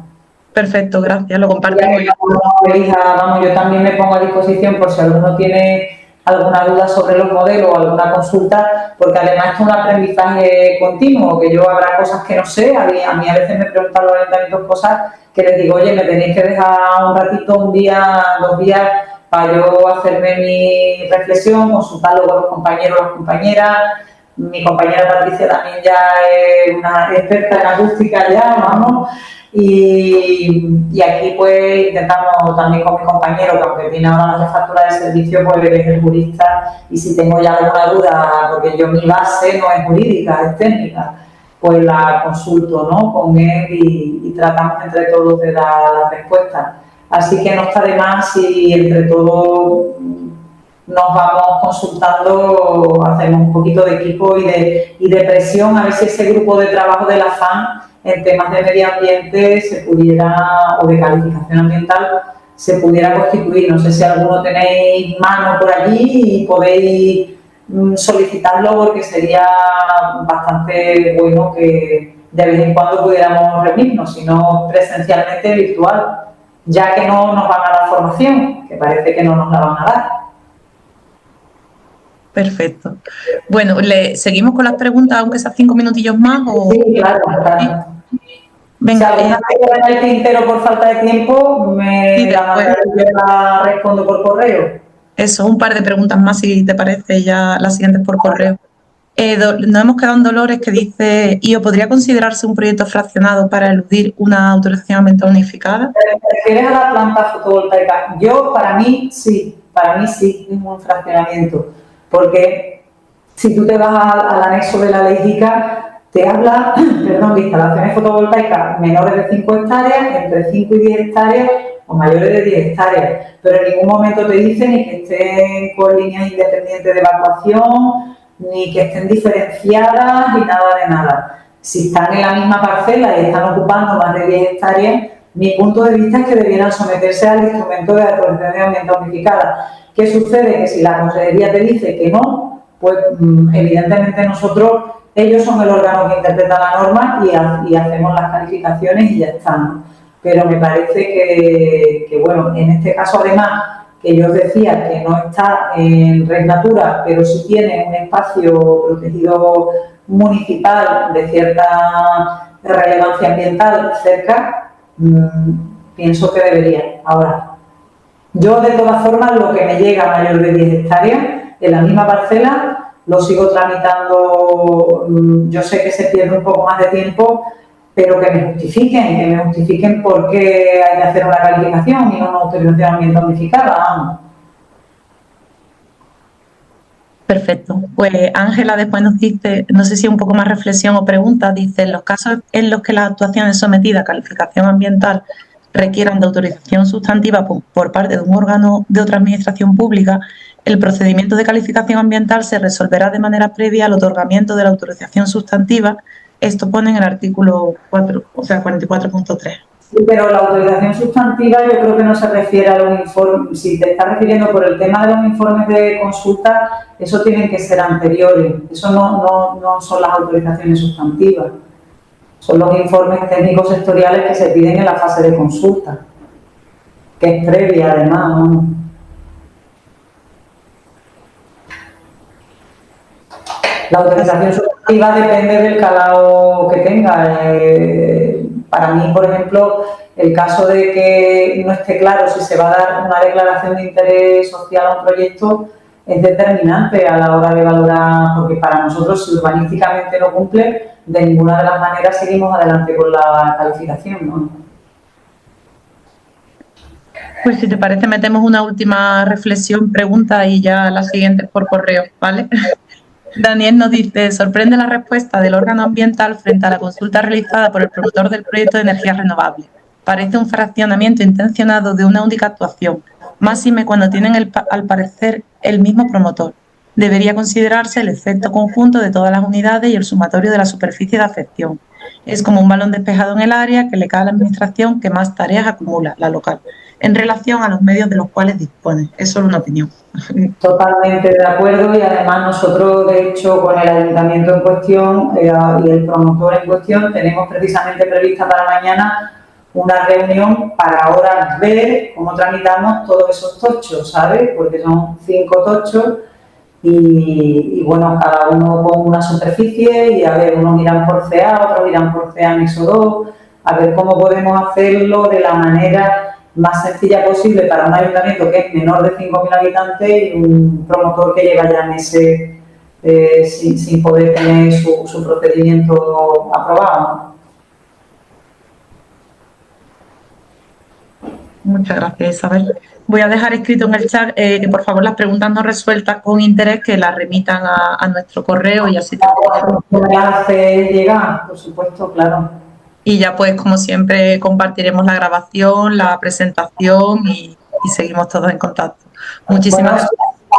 Perfecto, gracias, lo compartimos. Yo también me pongo a disposición por si alguno tiene alguna duda sobre los modelos o alguna consulta, porque además es un aprendizaje continuo, que yo habrá cosas que no sé, a mí a veces me preguntan los ayuntamientos cosas que les digo, oye, me tenéis que dejar un ratito, un día, 2 días, para yo hacerme mi reflexión, consultarlo con los compañeros, las compañeras. Mi compañera Patricia también ya es una experta en acústica ya, vamos. Y aquí pues intentamos también con mi compañero, que aunque tiene ahora la jefatura de servicio, pues él es el jurista y si tengo ya alguna duda, porque mi base no es jurídica, es técnica, pues la consulto, ¿no?, con él y tratamos entre todos de dar la respuesta. Así que no está de más si entre todos nos vamos consultando, hacemos un poquito de equipo y de presión a ver si ese grupo de trabajo de la FAN en temas de medio ambiente se pudiera, o de calificación ambiental, se pudiera constituir. No sé si alguno tenéis mano por allí y podéis solicitarlo, porque sería bastante bueno que de vez en cuando pudiéramos reunirnos, si no presencialmente, virtual, ya que no nos van a dar formación, que parece que no nos la van a dar. Perfecto. Bueno, ¿seguimos con las preguntas, aunque sean 5 minutillos más? O... Sí, claro. Venga, si alguna queda en el tintero por falta de tiempo, me la mandaré y yo la respondo por correo. Eso, un par de preguntas más, si te parece, ya las siguientes por correo. Nos hemos quedado en Dolores, que dice: ¿y o podría considerarse un proyecto fraccionado para eludir una autorización ambiental unificada? ¿Te refieres a la planta fotovoltaica? Para mí sí es un fraccionamiento, porque si tú te vas al anexo de la ley JICA, te habla de instalaciones fotovoltaicas menores de 5 hectáreas, entre 5 y 10 hectáreas o mayores de 10 hectáreas, pero en ningún momento te dice ni que estén con líneas independientes de evacuación, ni que estén diferenciadas, ni nada de nada. Si están en la misma parcela y están ocupando más de 10 hectáreas, mi punto de vista es que debieran someterse al instrumento de autorización ambiental unificada. ¿Qué sucede? Que si la Consejería te dice que no, pues evidentemente ellos son el órgano que interpreta la norma y hacemos las calificaciones y ya están. Pero me parece que bueno, en este caso además, que yo os decía que no está en Red Natura, pero sí tiene un espacio protegido municipal de cierta relevancia ambiental cerca, pienso que debería. Ahora, yo de todas formas lo que me llega mayor de 10 hectáreas en la misma parcela lo sigo tramitando. Yo sé que se pierde un poco más de tiempo, pero que me justifiquen por qué hay que hacer una calificación y no una autorización ambiental unificada. Vamos. Perfecto. Pues Ángela después nos dice, no sé si un poco más reflexión o pregunta, dice: en los casos en los que las actuaciones sometidas a calificación ambiental requieran de autorización sustantiva por parte de un órgano de otra administración pública, el procedimiento de calificación ambiental se resolverá de manera previa al otorgamiento de la autorización sustantiva. Esto pone en el artículo 4, o sea, 44.3. Sí, pero la autorización sustantiva yo creo que no se refiere a los informes. Si te estás refiriendo por el tema de los informes de consulta, eso tienen que ser anteriores. Eso no son las autorizaciones sustantivas. Son los informes técnicos sectoriales que se piden en la fase de consulta, que es previa además, ¿no? La autorización sustantiva depende del calado que tenga. Para mí, por ejemplo, el caso de que no esté claro si se va a dar una declaración de interés social a un proyecto es determinante a la hora de valorar, porque para nosotros, si urbanísticamente no cumple, de ninguna de las maneras seguimos adelante con la calificación, ¿no? Pues si te parece, metemos una última reflexión, pregunta y ya las siguientes por correo, ¿vale? Daniel nos dice: sorprende la respuesta del órgano ambiental frente a la consulta realizada por el promotor del proyecto de energías renovables. Parece un fraccionamiento intencionado de una única actuación, máxime cuando tienen al parecer el mismo promotor. Debería considerarse el efecto conjunto de todas las unidades y el sumatorio de la superficie de afección. Es como un balón despejado en el área que le cae a la administración que más tareas acumula, la local, en relación a los medios de los cuales dispone. Es solo una opinión. Totalmente de acuerdo, y además nosotros, de hecho, con el ayuntamiento en cuestión y el promotor en cuestión, tenemos precisamente prevista para mañana una reunión para ahora ver cómo tramitamos todos esos tochos, ¿sabes? Porque son 5 tochos y bueno, cada uno con una superficie y a ver, unos irán por CA, otros irán por CA anexo 2, a ver cómo podemos hacerlo de la manera más sencilla posible para un ayuntamiento que es menor de 5.000 habitantes y un promotor que lleva ya meses sin poder tener su procedimiento aprobado. Muchas gracias, Isabel. Voy a dejar escrito en el chat que por favor las preguntas no resueltas con interés que las remitan a nuestro correo y así Me las hace llegar, por supuesto, claro. Y ya pues, como siempre, compartiremos la grabación, la presentación y seguimos todos en contacto. Muchísimas gracias.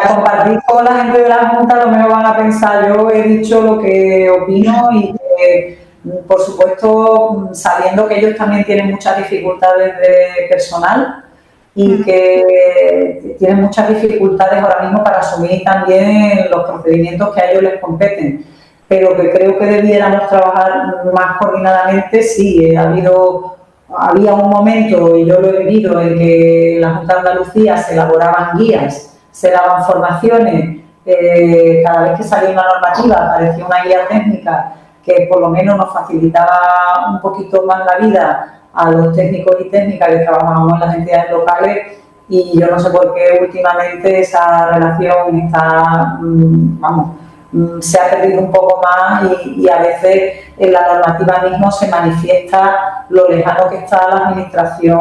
A compartir con la gente de la Junta, lo menos van a pensar. Yo he dicho lo que opino y que por supuesto, sabiendo que ellos también tienen muchas dificultades de personal y que tienen muchas dificultades ahora mismo para asumir también los procedimientos que a ellos les competen, pero que creo que debiéramos trabajar más coordinadamente. Sí, había un momento, y yo lo he vivido, en que en la Junta de Andalucía se elaboraban guías, se daban formaciones, cada vez que salía una normativa aparecía una guía técnica que por lo menos nos facilitaba un poquito más la vida a los técnicos y técnicas que trabajábamos en las entidades locales, y yo no sé por qué últimamente esa relación está, se ha perdido un poco más, y a veces en la normativa mismo se manifiesta lo lejano que está la administración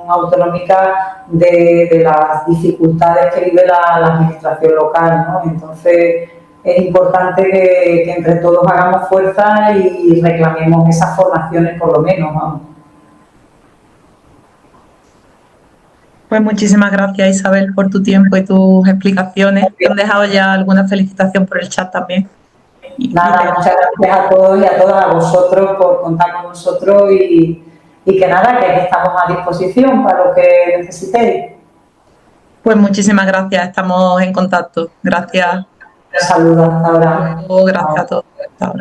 autonómica de las dificultades que vive la administración local, ¿no? Entonces es importante que entre todos hagamos fuerza y reclamemos esas formaciones por lo menos, ¿no? Pues muchísimas gracias, Isabel, por tu tiempo y tus explicaciones. Te han dejado ya alguna felicitación por el chat también. Nada, muchas gracias a todos y a todas, a vosotros por contar con nosotros, y que nada, que aquí estamos a disposición para lo que necesitéis. Pues muchísimas gracias, estamos en contacto. Gracias. Un saludo, hasta ahora. Gracias a todos. Hasta ahora.